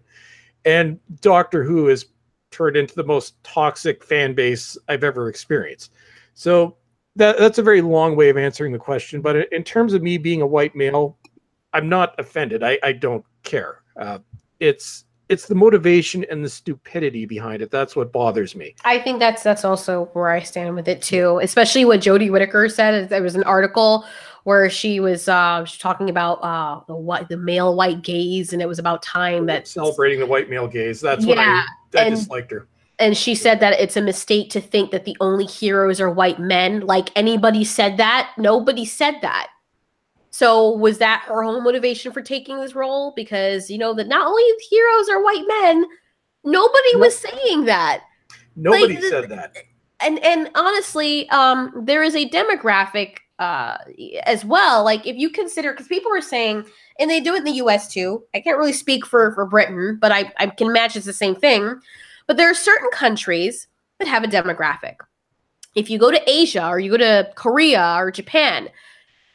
And Doctor Who is turned into the most toxic fan base I've ever experienced. So that's a very long way of answering the question. But in terms of me being a white male, I'm not offended. I don't care. It's the motivation and the stupidity behind it. That's what bothers me. I think that's also where I stand with it too, especially what Jodie Whittaker said. There was an article where she was talking about the male white gaze, and it was about time that celebrating the white male gaze. That's what I disliked her. And she said that it's a mistake to think that the only heroes are white men. Like, anybody said that? Nobody said that. So was that her whole motivation for taking this role? Because, you know, that not only heroes are white men, nobody was saying that. Nobody said that. And honestly, there is a demographic as well. Like, if you consider, because people were saying, and they do it in the US too. I can't really speak for Britain, but I can imagine it's the same thing. But there are certain countries that have a demographic. If you go to Asia or you go to Korea or Japan,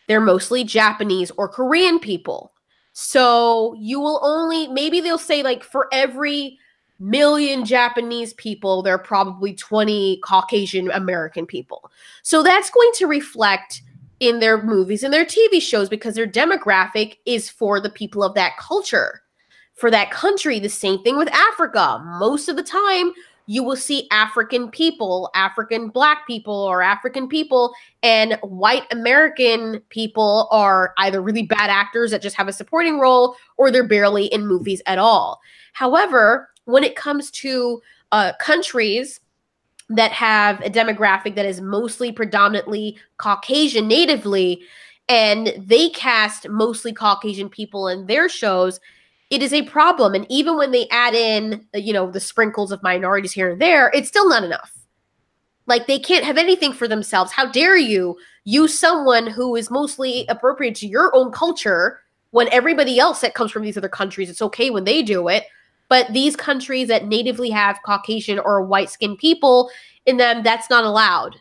they're mostly Japanese or Korean people. So you will only, maybe they'll say, like, for every million Japanese people, there are probably 20 Caucasian American people. So that's going to reflect in their movies and their TV shows because their demographic is for the people of that culture, for that country. The same thing with Africa. Most of the time, you will see African people, African Black people, or African people, and white American people are either really bad actors that just have a supporting role, or they're barely in movies at all. However, when it comes to countries that have a demographic that is mostly predominantly Caucasian natively, and they cast mostly Caucasian people in their shows, it is a problem. And even when they add in, you know, the sprinkles of minorities here and there, it's still not enough. Like, they can't have anything for themselves. How dare you use someone who is mostly appropriate to your own culture when everybody else that comes from these other countries, it's okay when they do it. But these countries that natively have Caucasian or white-skinned people in them, that's not allowed.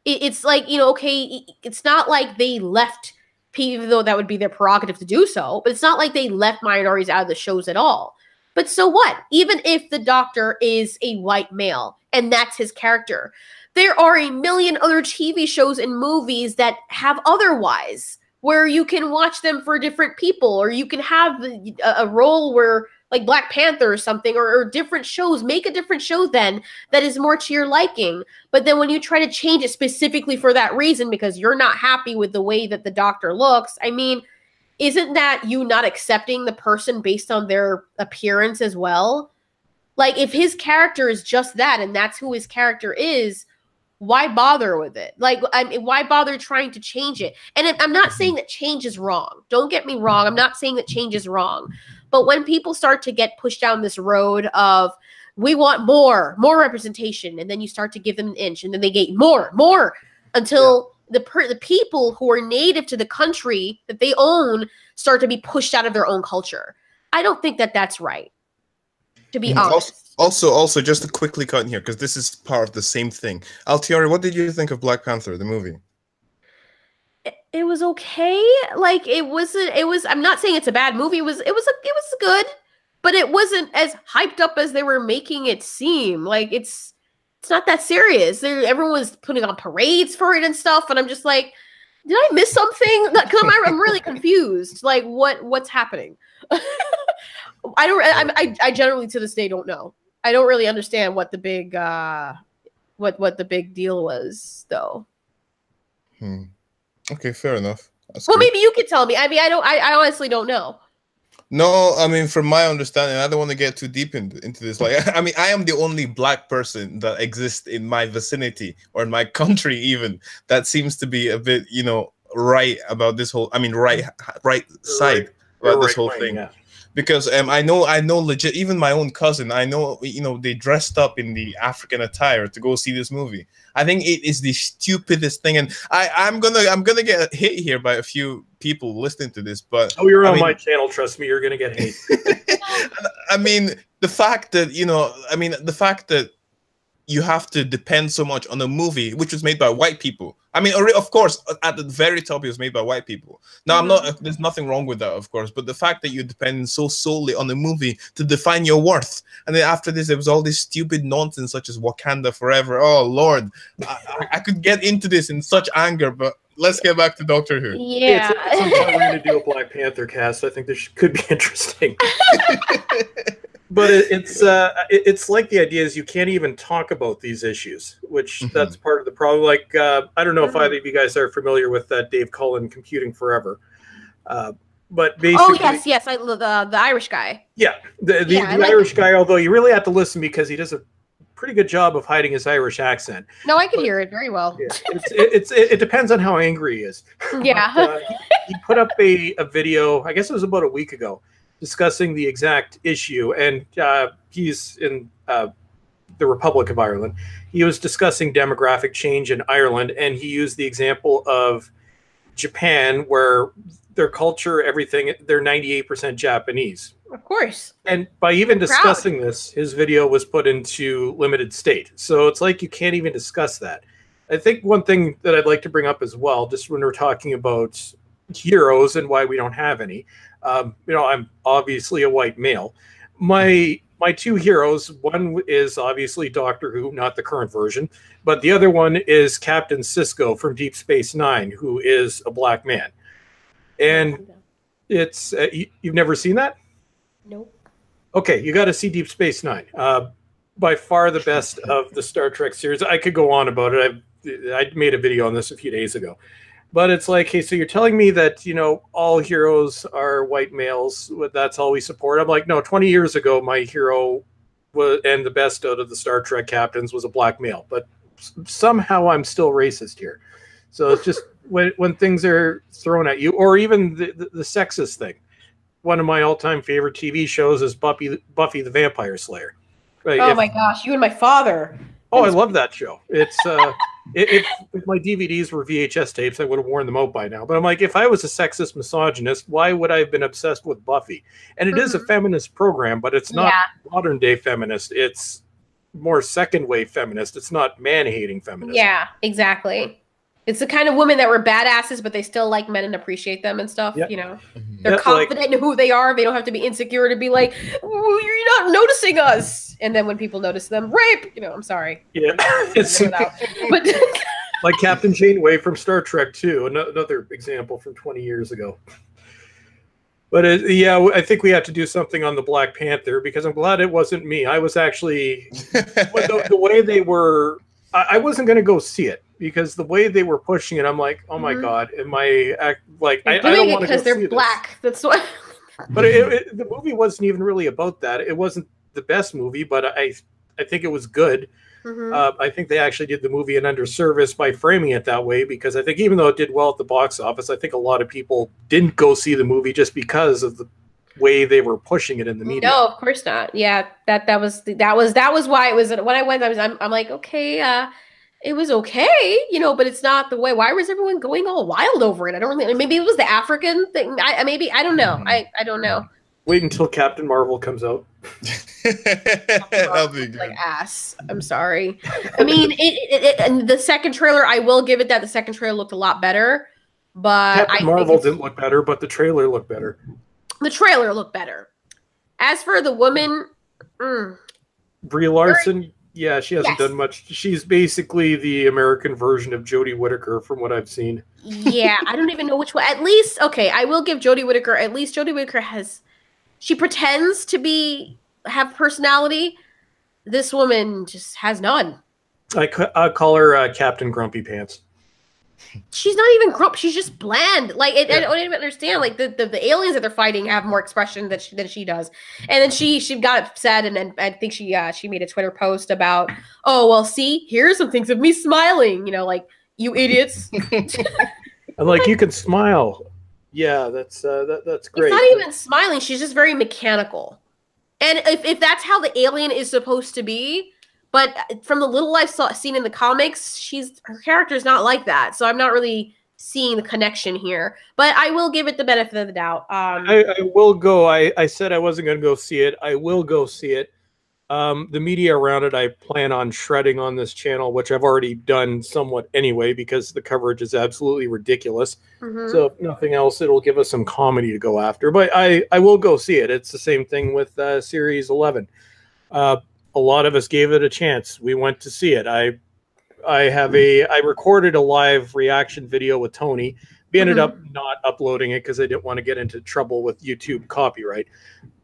It's like, you know, okay, it's not like they left, even though that would be their prerogative to do so, but it's not like they left minorities out of the shows at all. But so what? Even if the Doctor is a white male and that's his character, there are a million other TV shows and movies that have otherwise, where you can watch them for different people, or you can have a role where, like Black Panther or something, or different shows. Make a different show then that is more to your liking. But then when you try to change it specifically for that reason because you're not happy with the way that the Doctor looks, I mean, isn't that you not accepting the person based on their appearance as well? Like, if his character is just that and that's who his character is, why bother with it? Like, I mean, why bother trying to change it? And I'm not saying that change is wrong. Don't get me wrong. I'm not saying that change is wrong. But when people start to get pushed down this road of, we want more representation, and then you start to give them an inch, and then they get more, until the people who are native to the country that they own start to be pushed out of their own culture. I don't think that that's right, to be honest. Also, just to quickly cut in here, because this is part of the same thing. Alteori, what did you think of Black Panther, the movie? It was okay. Like, it was, I'm not saying it's a bad movie. It was good, but it wasn't as hyped up as they were making it seem. Like, it's not that serious. Everyone was putting on parades for it and stuff, and I'm just like, did I miss something? Because I'm really confused. Like, what's happening? I generally to this day don't know. I don't really understand what the big what the big deal was, though. Okay, fair enough. That's well, good. maybe you could tell me. I mean, I honestly don't know. No, I mean, from my understanding, I don't want to get too deep into this. Like, I mean, I am the only black person that exists in my vicinity or in my country, even, that seems to be a bit, you know, right about this whole. I mean, right side about this whole thing. Yeah. Because I know legit, even my own cousin, I know, you know, they dressed up in the African attire to go see this movie. I think it is the stupidest thing, and I'm gonna get hit here by a few people listening to this, but you're on my channel, trust me, you're gonna get hate. I mean, the fact that, you know, the fact that you have to depend so much on a movie which was made by white people. I mean, of course, at the very top, it was made by white people. Now, I'm not. There's nothing wrong with that, of course. But the fact that you depend so solely on a movie to define your worth, and then after this, there was all this stupid nonsense such as Wakanda Forever. Oh Lord, I could get into this in such anger, but let's get back to Doctor Who. Yeah, at some point we're going to do a Black Panther cast. I think this could be interesting. But it's like the idea is you can't even talk about these issues, which that's part of the problem. Like, I don't know if either of you guys are familiar with Dave Cullen, Computing Forever. But basically, yes, the Irish guy. Yeah, the Irish guy, although you really have to listen because he does a pretty good job of hiding his Irish accent. No, I can hear it very well. Yeah, it depends on how angry he is. Yeah. But, he put up a video, I guess it was about a week ago, discussing the exact issue, and he's in the Republic of Ireland. He was discussing demographic change in Ireland, and he used the example of Japan, where their culture, everything, they're 98% Japanese. Of course. And by even discussing this, his video was put into limited state. So it's like you can't even discuss that. I think one thing that I'd like to bring up as well, just when we're talking about heroes and why we don't have any, you know, I'm obviously a white male. My two heroes, one is obviously Doctor Who, not the current version, but the other one is Captain Sisko from Deep Space Nine, who is a black man. And it's you've never seen that? Nope. Okay, you got to see Deep Space Nine. By far the best of the Star Trek series. I could go on about it. I made a video on this a few days ago. But it's like, hey, so you're telling me that, you know, all heroes are white males, that's all we support? I'm like, no, 20 years ago, my hero was, and the best out of the Star Trek captains was a black male. But somehow I'm still racist here. So it's just when things are thrown at you, or even the sexist thing. One of my all-time favorite TV shows is Buffy the Vampire Slayer. Right? Oh my gosh, you and my father. Oh, I love that show. It's if my DVDs were VHS tapes, I would have worn them out by now. But I'm like, if I was a sexist misogynist, why would I have been obsessed with Buffy? And it is a feminist program, but it's not modern day feminist. It's more second wave feminist. It's not man-hating feminist. Yeah, exactly. It's the kind of women that were badasses, but they still like men and appreciate them and stuff. Yep. You know, they're confident in who they are. They don't have to be insecure to be like, "You're not noticing us." And then when people notice them, rape. You know, I'm sorry. Yeah, it's but like Captain Janeway from Star Trek 2, another example from 20 years ago. But yeah, I think we have to do something on the Black Panther because I'm glad it wasn't me. I was actually the way they were. I wasn't going to go see it. Because the way they were pushing it, I'm like, oh my god, am I like? I don't want to because they're black. That's why. But the movie wasn't even really about that. It wasn't the best movie, but I think it was good. I think they actually did the movie an underservice by framing it that way, because I think even though it did well at the box office, I think a lot of people didn't go see the movie just because of the way they were pushing it in the media. No, of course not. Yeah, that was why it was when I went. I'm like, okay, it was okay, but it's not the way. Why was everyone going all wild over it? I don't really. Maybe it was the African thing. I don't know. I don't know. Wait until Captain Marvel comes out. That'll be good. Like ass. I'm sorry. I mean, and the second trailer, I will give it that the second trailer looked a lot better, but Captain Marvel didn't look better, but the trailer looked better. The trailer looked better. As for the woman, Brie Larson, yeah, she hasn't done much. She's basically the American version of Jodie Whittaker, from what I've seen. Yeah, I don't even know which one. At least, okay, I will give Jodie Whittaker. At least Jodie Whittaker she pretends to have personality. This woman just has none. I call her Captain Grumpy Pants. She's not even grumpy. She's just bland. Like I don't even understand. Like the aliens that they're fighting have more expression than she does. And then she got upset, and then I think she made a Twitter post about, oh well, see, here's some things of me smiling. Like, you idiots. I'm like, you can smile. Yeah, that's great. It's not even smiling. She's just very mechanical. And if that's how the alien is supposed to be, but from the little I've seen in the comics, her character is not like that. So I'm not really seeing the connection here. But I will give it the benefit of the doubt. I will go. I said I wasn't going to go see it. I will go see it. The media around it, I plan on shredding on this channel, which I've already done somewhat anyway, because the coverage is absolutely ridiculous. So if nothing else, it'll give us some comedy to go after. But I will go see it. It's the same thing with Series 11. A lot of us gave it a chance. We went to see it. I recorded a live reaction video with Tony. We ended up not uploading it because I didn't want to get into trouble with YouTube copyright.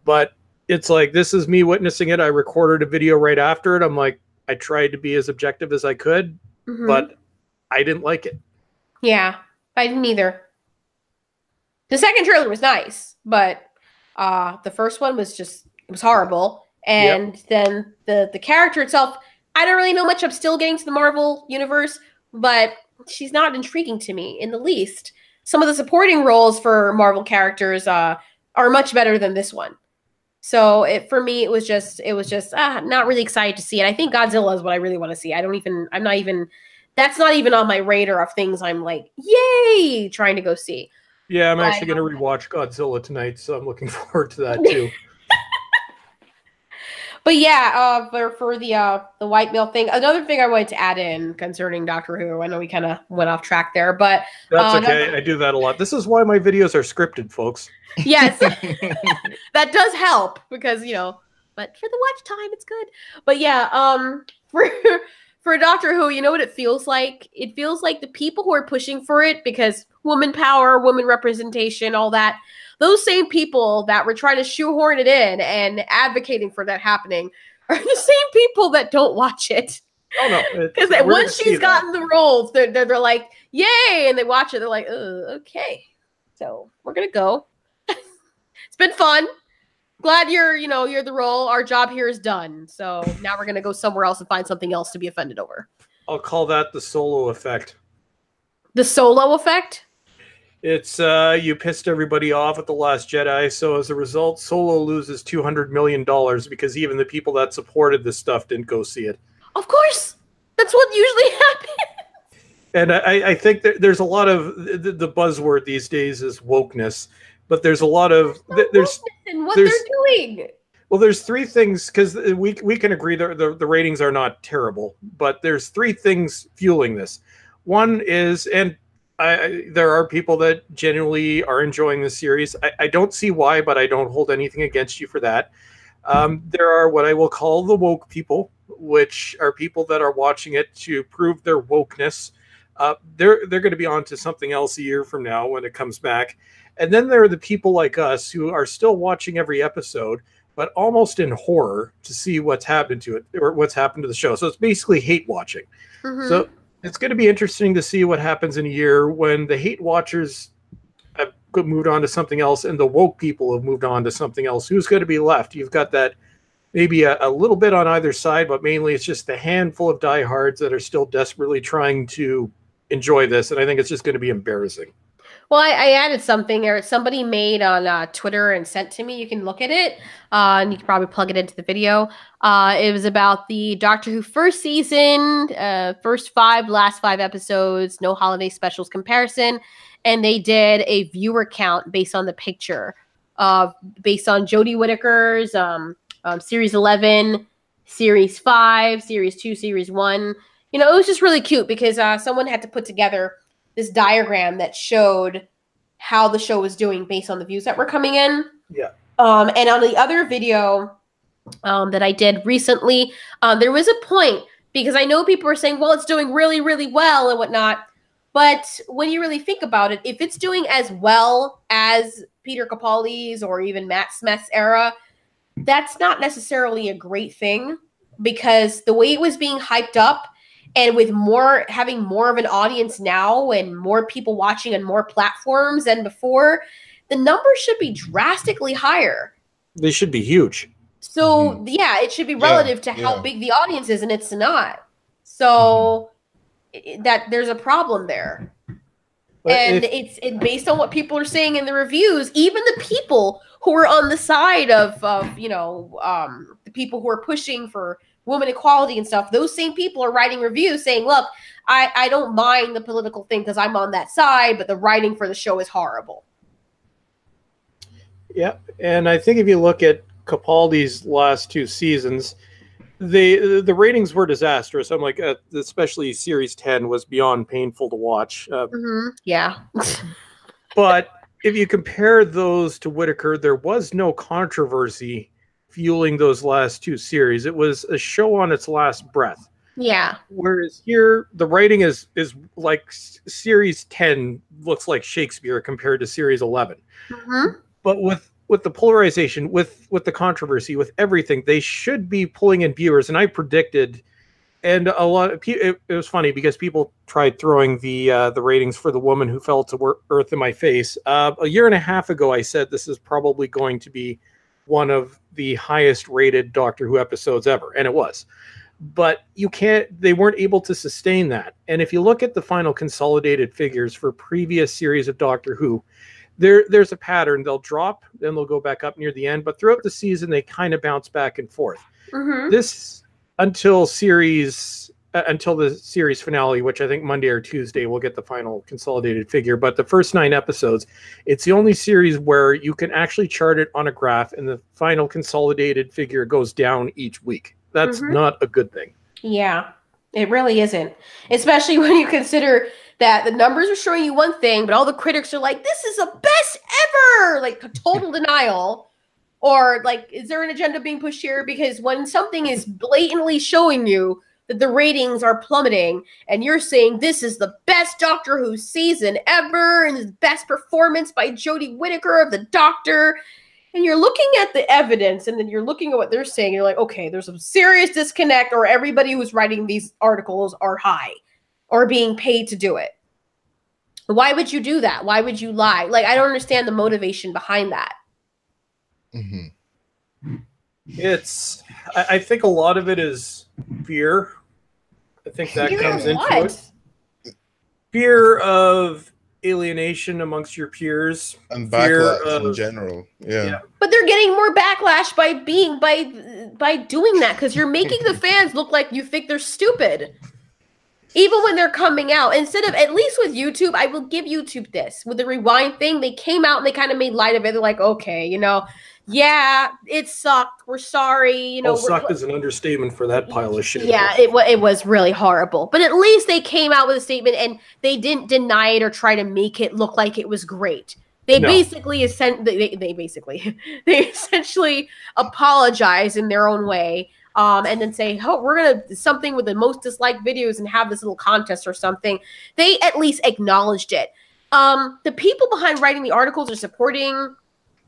But it's like, this is me witnessing it. I recorded a video right after it. I'm like, I tried to be as objective as I could, but I didn't like it. Yeah, I didn't either. The second trailer was nice, but the first one was horrible. And then the character itself, I don't really know much. I'm still getting to the Marvel universe, but she's not intriguing to me in the least. Some of the supporting roles for Marvel characters are much better than this one. So for me, it was just not really excited to see it. I think Godzilla is what I really want to see. That's not even on my radar of things I'm like, yay, trying to go see. Yeah, I'm actually going to rewatch Godzilla tonight, so I'm looking forward to that too. But yeah, for the white male thing, another thing I wanted to add in concerning Doctor Who. I know we kind of went off track there, but that's okay. I do that a lot. This is why my videos are scripted, folks. Yes, that does help because but for the watch time, it's good. But yeah, for Doctor Who, you know what it feels like? It feels like the people who are pushing for it, because woman power, woman representation, all that. Those same people that were trying to shoehorn it in and advocating for that happening are the same people that don't watch it. Oh no! Because once she's gotten the roles, they're like, "Yay!" and they watch it. They're like, "Okay, so we're gonna go. It's been fun. Glad you're the role. Our job here is done. So now we're gonna go somewhere else and find something else to be offended over." I'll call that the Solo effect. The Solo effect? It's you pissed everybody off at The Last Jedi, so as a result, Solo loses $200 million because even the people that supported this stuff didn't go see it. Of course! That's what usually happens! And I think that there's a lot of... The buzzword these days is wokeness, but there's a lot of... There's in what they're doing! Well, there's three things, because we can agree the ratings are not terrible, but there's three things fueling this. One is... and there are people that genuinely are enjoying this series. I don't see why, but I don't hold anything against you for that. There are what I will call the woke people, which are people that are watching it to prove their wokeness. They're going to be on to something else a year from now when it comes back. And then there are the people like us who are still watching every episode, but almost in horror to see what's happened to it or what's happened to the show. So it's basically hate watching. So it's going to be interesting to see what happens in a year when the hate watchers have moved on to something else and the woke people have moved on to something else. Who's going to be left? You've got that maybe a little bit on either side, but mainly it's just a handful of diehards that are still desperately trying to enjoy this, and I think it's just going to be embarrassing. Well, I added something, or somebody made on Twitter and sent to me. You can look at it, and you can probably plug it into the video. It was about the Doctor Who first season, first last five episodes, no holiday specials comparison, and they did a viewer count based on the picture, based on Jodie Whittaker's Series 11, Series 5, Series 2, Series 1. You know, it was just really cute because someone had to put together this diagram that showed how the show was doing based on the views that were coming in. Yeah. And on the other video that I did recently, there was a point, because I know people are saying, well, it's doing really, really well and whatnot. But when you really think about it, if it's doing as well as Peter Capaldi's or even Matt Smith's era, that's not necessarily a great thing, because the way it was being hyped up, and with having more of an audience now and more people watching on more platforms than before, the numbers should be drastically higher. They should be huge. So, yeah, it should be relative to how big the audience is, and it's not. So, that there's a problem there. But and it's based on what people are saying in the reviews. Even the people who are on the side of the people who are pushing for women equality and stuff, those same people are writing reviews saying, look, I don't mind the political thing because I'm on that side, but the writing for the show is horrible. Yeah, and I think if you look at Capaldi's last two seasons, the ratings were disastrous. I'm like, especially Series 10 was beyond painful to watch. Yeah. But if you compare those to Whittaker, there was no controversy fueling those last two series. It was a show on its last breath. Yeah. Whereas here, the writing is like Series 10 looks like Shakespeare compared to Series 11. But with the polarization, with the controversy, with everything, they should be pulling in viewers. And I predicted, and a lot of it was funny because people tried throwing the ratings for The Woman Who Fell to Earth in my face. A year and a half ago, I said this is probably going to be one of the highest rated Doctor Who episodes ever, and it was. But they weren't able to sustain that. And if you look at the final consolidated figures for previous series of Doctor Who, there's a pattern. They'll drop, then they'll go back up near the end, but throughout the season, they kind of bounce back and forth. This until the series finale, which I think Monday or Tuesday we'll get the final consolidated figure. But the first 9 episodes, it's the only series where you can actually chart it on a graph, and the final consolidated figure goes down each week. That's not a good thing. Yeah, it really isn't. Especially when you consider that the numbers are showing you one thing, but all the critics are like, this is the best ever! Like, total denial. Or, like, is there an agenda being pushed here? Because when something is blatantly showing you that the ratings are plummeting, and you're saying this is the best Doctor Who season ever, and the best performance by Jodie Whittaker of the Doctor, and you're looking at the evidence, and then you're looking at what they're saying, and you're like, okay, there's a serious disconnect, or everybody who's writing these articles are high, or being paid to do it. Why would you do that? Why would you lie? Like, I don't understand the motivation behind that. I think a lot of it is fear. I think that comes into it. Fear of alienation amongst your peers. And backlash in general. Yeah. But they're getting more backlash by doing that, because you're making the fans look like you think they're stupid. Even when they're coming out, instead of, at least with YouTube, I will give YouTube this. With the rewind thing, they came out and they kind of made light of it. They're like, okay, yeah, it sucked. We're sorry. Sucked is an understatement for that pile of shit. Yeah, it was really horrible. But at least they came out with a statement, and they didn't deny it or try to make it look like it was great. They essentially apologize in their own way. And then say, oh, we're going to something with the most disliked videos and have this little contest or something. They at least acknowledged it. The people behind writing the articles or supporting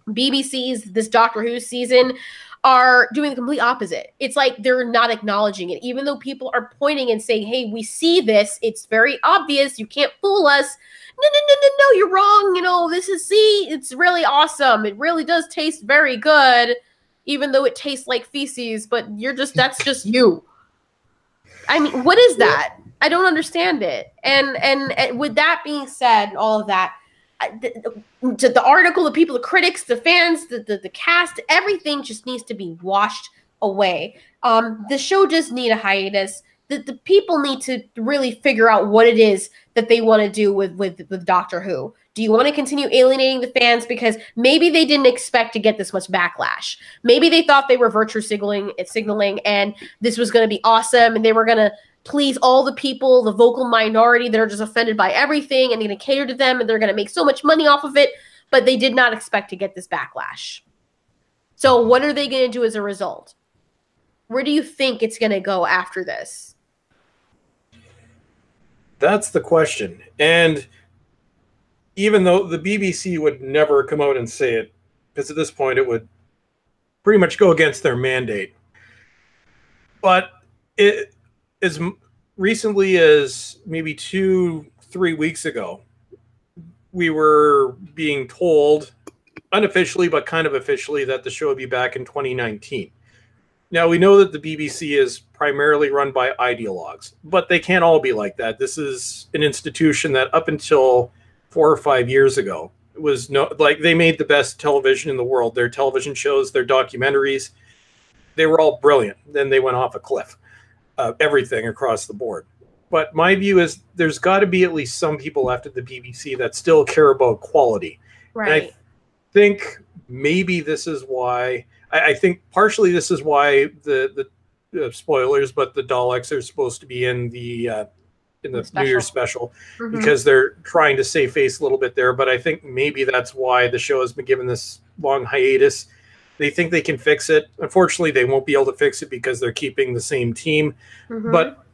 BBC's this Doctor Who season are doing the complete opposite. It's like they're not acknowledging it. Even though people are pointing and saying, hey, we see this. It's very obvious. You can't fool us. No, you're wrong. It's really awesome. It really does taste very good. even though it tastes like feces, but that's just you. I mean, what is that? I don't understand it. And with that being said, all of that, the article, the people, the critics, the fans, the cast, everything just needs to be washed away. The show just need a hiatus. The people need to really figure out what it is that they want to do with Doctor Who. Do you want to continue alienating the fans because maybe they didn't expect to get this much backlash? Maybe they thought they were virtue signaling and this was going to be awesome and they were going to please all the people, the vocal minority that are just offended by everything, and they're going to cater to them and they're going to make so much money off of it, but they did not expect to get this backlash. So what are they going to do as a result? Where do you think it's going to go after this? That's the question. And even though the BBC would never come out and say it, because at this point it would pretty much go against their mandate. But it, as recently as maybe 2-3 weeks ago, we were being told, unofficially but kind of officially, that the show would be back in 2019. Now, we know that the BBC is primarily run by ideologues, but they can't all be like that. This is an institution that up until 4 or 5 years ago was they made the best television in the world. Their television shows, their documentaries, they were all brilliant. Then they went off a cliff. Everything across the board. But my view is there's got to be at least some people left at the BBC that still care about quality. Right. And I think maybe this is why, I think partially this is why the spoilers, but the Daleks are supposed to be in the New Year's special, because they're trying to save face a little bit there. But I think maybe that's why the show has been given this long hiatus. They think they can fix it. Unfortunately, they won't be able to fix it because they're keeping the same team. But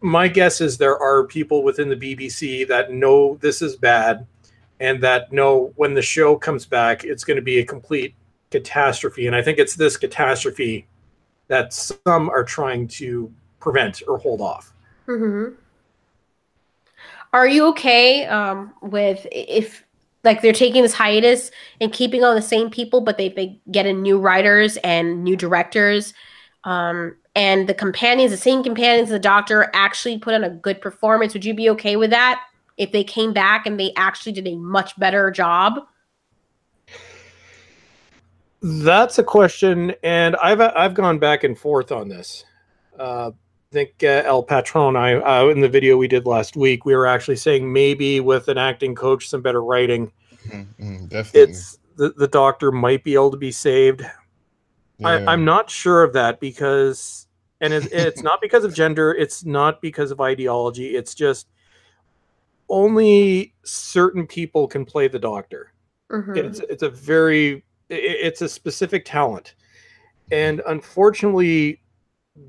my guess is there are people within the BBC that know this is bad and that know when the show comes back, it's going to be a complete catastrophe. And I think it's this catastrophe that some are trying to prevent or hold off. Are you okay with if... like they're taking this hiatus and keeping all the same people, but they get in new writers and new directors, and the same companions, the Doctor actually put on a good performance? Would you be okay with that if they came back and they actually did a much better job? That's a question, and I've gone back and forth on this. I think El Patron, in the video we did last week, we were actually saying maybe with an acting coach, some better writing, definitely, the Doctor might be able to be saved. Yeah. I'm not sure of that because, and it's not because of gender, it's not because of ideology, it's just only certain people can play the Doctor. It's a specific talent, and unfortunately,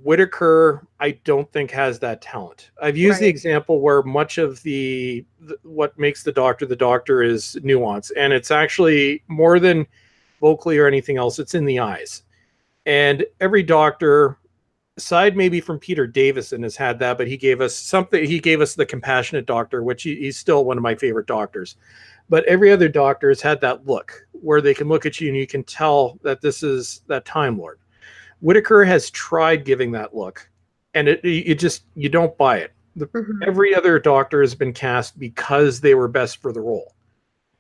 Whittaker, I don't think has that talent. I've used the example where much of what makes the Doctor is nuance, and it's actually more than vocally or anything else. It's in the eyes, and every Doctor, aside maybe from Peter Davison, has had that. But he gave us something. He gave us the compassionate Doctor, which he's still one of my favorite Doctors. But every other Doctor has had that look where they can look at you and you can tell that this is that Time Lord. Whittaker has tried giving that look, and you don't buy it. Every other Doctor has been cast because they were best for the role.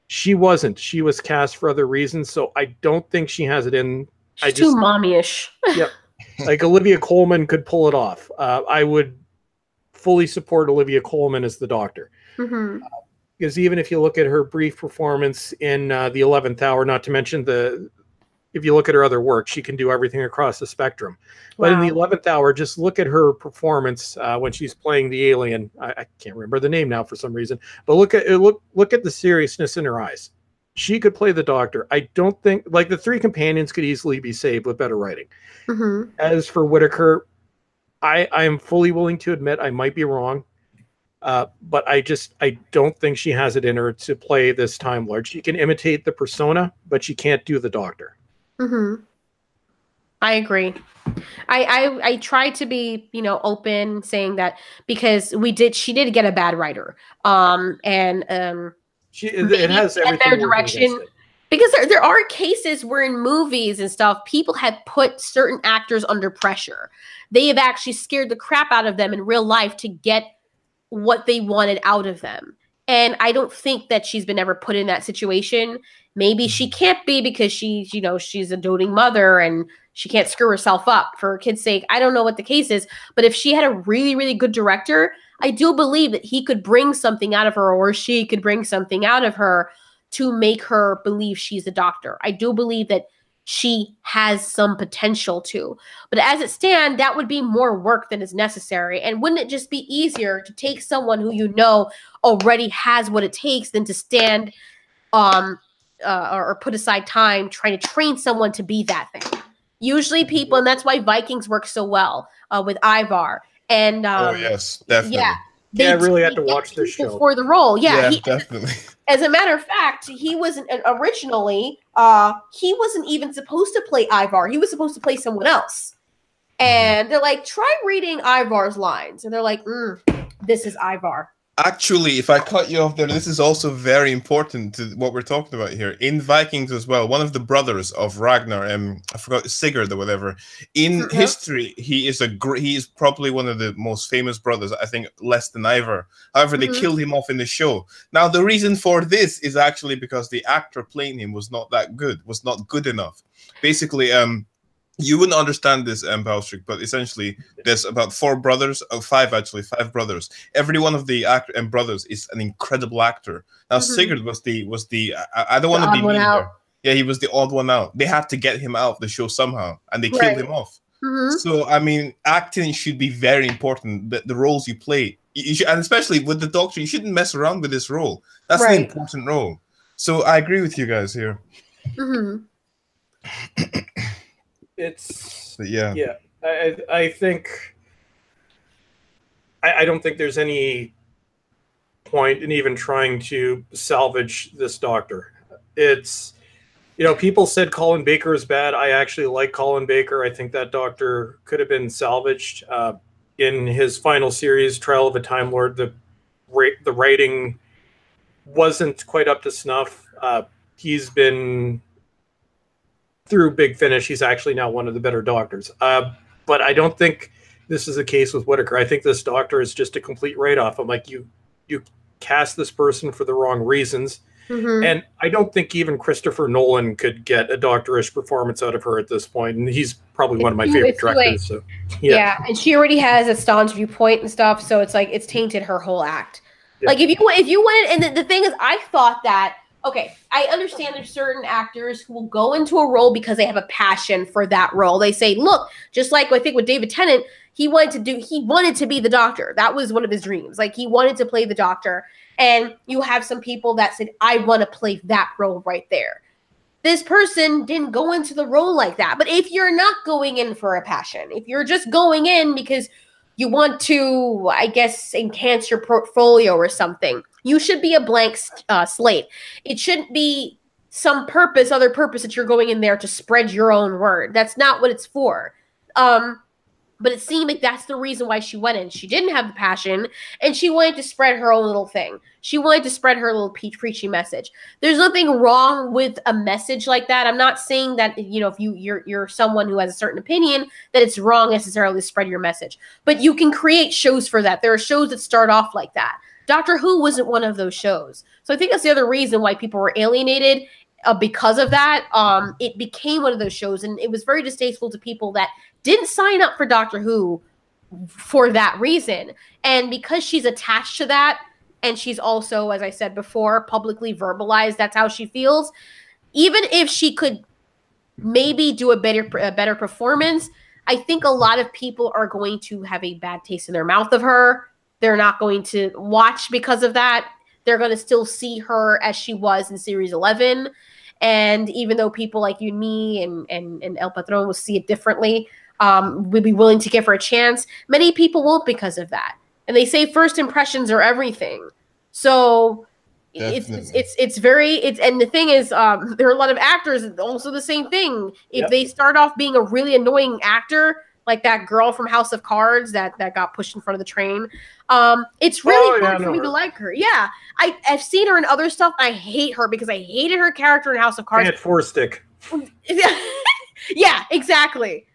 She wasn't. She was cast for other reasons, so I don't think she has it in. She's too mommy-ish. Yep. Like Olivia Colman could pull it off. I would fully support Olivia Colman as the Doctor. Because even if you look at her brief performance in The 11th Hour, not to mention if you look at her other work, she can do everything across the spectrum. But in The 11th Hour, just look at her performance when she's playing the alien. I can't remember the name now for some reason. But look at the seriousness in her eyes. She could play the Doctor. I don't think, like, the three companions could easily be saved with better writing. As for Whittaker, I am fully willing to admit I might be wrong. But I don't think she has it in her to play this Time Lord. She can imitate the persona, but she can't do the Doctor. I agree. I tried to be, open, saying that because she did get a bad writer. It has everything. Their direction. Because there are cases where in movies and stuff, people have put certain actors under pressure. They have actually scared the crap out of them in real life to get what they wanted out of them. And I don't think that she's been ever put in that situation. Maybe she can't be because she's a doting mother and she can't screw herself up for her kid's sake. I don't know what the case is, but if she had a really, really good director, I do believe that he could bring something out of her, or she could bring something out of her to make her believe she's a doctor. I do believe that she has some potential to. But as it stands, that would be more work than is necessary. And wouldn't it just be easier to take someone who you know already has what it takes than to stand or put aside time trying to train someone to be that thing? Usually people, and that's why Vikings work so well with Ivar. And oh, yes, definitely. Yeah, I really had to watch this show for the role. Yeah, definitely. As a matter of fact, he wasn't originally. He wasn't even supposed to play Ivar. He was supposed to play someone else. And they're like, try reading Ivar's lines, and they're like, this is Ivar. Actually, if I cut you off there, this is also very important to what we're talking about here. In Vikings as well, one of the brothers of Ragnar, I forgot, Sigurd or whatever. In history, he is probably one of the most famous brothers, I think, less than Ivar. However, they killed him off in the show. Now, the reason for this is actually because the actor playing him was not that good, was not good enough. Basically, you wouldn't understand this, Balstrick, but essentially, there's about five brothers. Every one of the brothers is an incredible actor. Now, Sigurd was the I don't want to be mean there. Yeah, he was the odd one out. They had to get him out of the show somehow, and they killed him off. So, I mean, acting should be very important. The roles you play, and especially with the Doctor, you shouldn't mess around with this role. That's an important role. So, I agree with you guys here. I think I don't think there's any point in even trying to salvage this Doctor. It's, people said Colin Baker is bad. I actually like Colin Baker. I think that Doctor could have been salvaged. In his final series, Trial of a Time Lord, the writing wasn't quite up to snuff. He's been through Big Finish. He's actually now one of the better Doctors. But I don't think this is the case with Whittaker. I think this Doctor is just a complete write-off. I'm like, you cast this person for the wrong reasons. And I don't think even Christopher Nolan could get a doctorish performance out of her at this point. And he's probably one of my favorite directors. So, yeah, and she already has a staunch viewpoint and stuff. So it's like, it's tainted her whole act. Yeah. Like if you wanted, and the thing is, I thought that, okay, I understand there's certain actors who will go into a role because they have a passion for that role. They say, look, just like I think with David Tennant, he wanted to be the Doctor. That was one of his dreams. Like he wanted to play the Doctor. And you have some people that said, I want to play that role right there. This person didn't go into the role like that. But if you're not going in for a passion, if you're just going in because you want to, I guess, enhance your portfolio or something, you should be a blank slate. It shouldn't be some other purpose that you're going in there to spread your own word. That's not what it's for. But it seemed like that's the reason why she went in. She didn't have the passion, and she wanted to spread her own little thing. She wanted to spread her little preachy message. There's nothing wrong with a message like that. I'm not saying that, if you're someone who has a certain opinion, that it's wrong necessarily to spread your message. But you can create shows for that. There are shows that start off like that. Doctor Who wasn't one of those shows. So I think that's the other reason why people were alienated because of that. It became one of those shows, and it was very distasteful to people that didn't sign up for Doctor Who for that reason. And because she's attached to that, and she's also, as I said before, publicly verbalized that's how she feels, even if she could maybe do a better performance, I think a lot of people are going to have a bad taste in their mouth of her. They're not going to watch because of that. They're going to still see her as she was in Series 11. And even though people like you and me and El Patron will see it differently, we'd be willing to give her a chance, many people won't because of that. And they say first impressions are everything. So it's very and the thing is, there are a lot of actors also the same thing. If they start off being a really annoying actor, like that girl from House of Cards that got pushed in front of the train. It's really hard for me to like her. Yeah, I've seen her in other stuff. I hate her because I hated her character in House of Cards. Can't four stick. Yeah, exactly.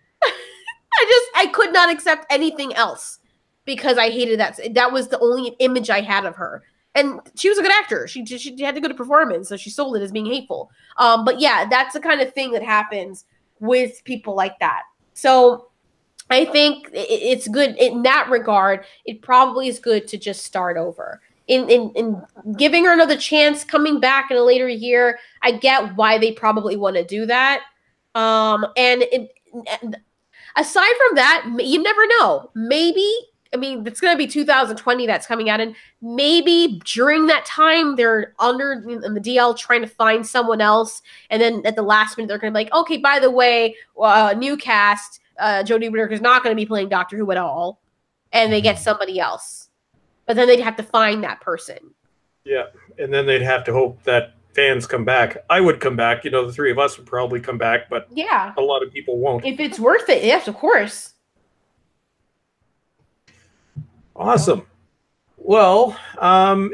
I could not accept anything else because I hated that. That was the only image I had of her. And she was a good actor. She had a good performance, so she sold it as being hateful. But yeah, that's the kind of thing that happens with people like that. So I think it's good in that regard. It probably is good to just start over. In giving her another chance, coming back in a later year, I get why they probably want to do that. And aside from that, you never know. Maybe, I mean, it's going to be 2020 that's coming out, and maybe during that time they're in the DL trying to find someone else, and then at the last minute they're going to be like, okay, by the way, new cast, Jodie Whittaker is not going to be playing Doctor Who at all, and they get somebody else. But then they'd have to find that person. Yeah, and then they'd have to hope that fans come back. I would come back. You know, the three of us would probably come back, but yeah, a lot of people won't. If it's worth it, yes, of course. Awesome. Well,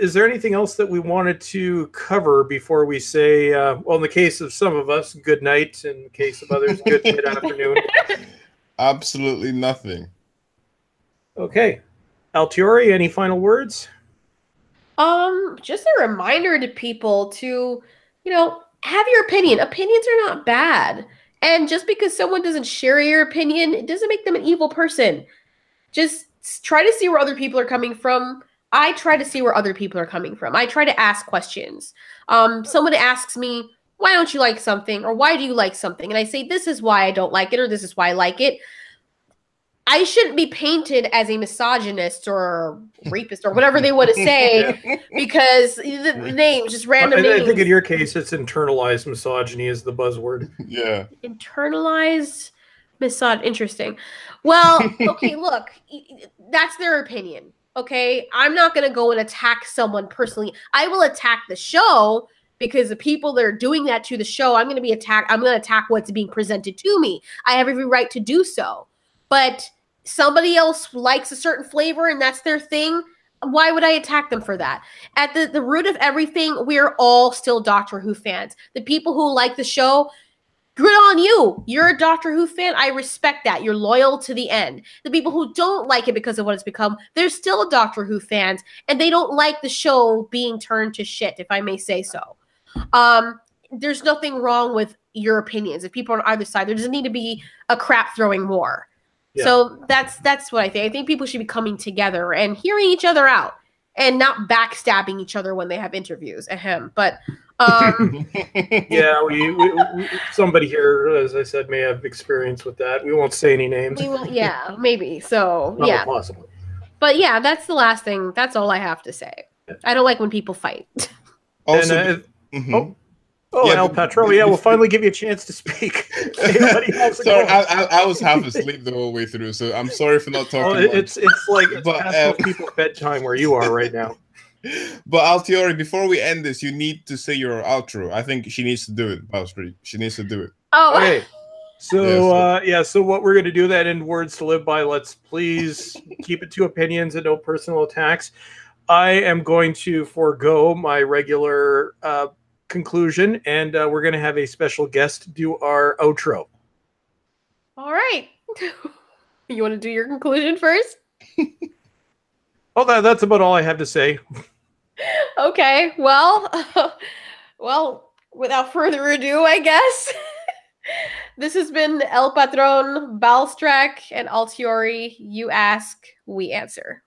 is there anything else that we wanted to cover before we say, well, in the case of some of us, good night. In the case of others, good mid-afternoon. Absolutely nothing. Okay. Alteori, any final words? Just a reminder to people to, have your opinion. Opinions are not bad. And just because someone doesn't share your opinion, it doesn't make them an evil person. Just try to see where other people are coming from. I try to see where other people are coming from. I try to ask questions. Someone asks me, why don't you like something? Or why do you like something? And I say, this is why I don't like it, or this is why I like it. I shouldn't be painted as a misogynist or rapist or whatever they want to say because the names, just random names. I think in your case, it's internalized misogyny is the buzzword. Yeah. Internalized misogyny. Interesting. Well, okay, look, that's their opinion. Okay, I'm not going to go and attack someone personally. I will attack the show because the people that are doing that to the show, I'm going to attack what's being presented to me. I have every right to do so. But somebody else likes a certain flavor and that's their thing. Why would I attack them for that? At the root of everything, we're all still Doctor Who fans. The people who like the show, good on you. You're a Doctor Who fan. I respect that. You're loyal to the end. The people who don't like it because of what it's become, they're still Doctor Who fans, and they don't like the show being turned to shit, if I may say so. There's nothing wrong with your opinions. If people are on either side, there doesn't need to be a crap-throwing war. Yeah. So that's what I think. I think people should be coming together and hearing each other out and not backstabbing each other when they have interviews. But yeah, we somebody here, as I said, may have experience with that. We won't say any names. Yeah, maybe. So not yeah, possible. But yeah, that's the last thing. That's all I have to say. I don't like when people fight. Also, El Patron, yeah, we'll finally give you a chance to speak. Hey, sorry, I was half asleep the whole way through, so I'm sorry for not talking. It's like past people's bedtime where you are right now. But Alteori, before we end this, you need to say your outro. I think she needs to do it, Bowstreet. She needs to do it. Oh, okay. So so what we're going to do that in words to live by. Let's please keep it to opinions and no personal attacks. I am going to forego my regular conclusion, and we're going to have a special guest do our outro. All right. You want to do your conclusion first? That's about all I have to say. Okay. Well, without further ado, I guess. This has been El Patron, Balstrak, and Alteori. You ask, we answer.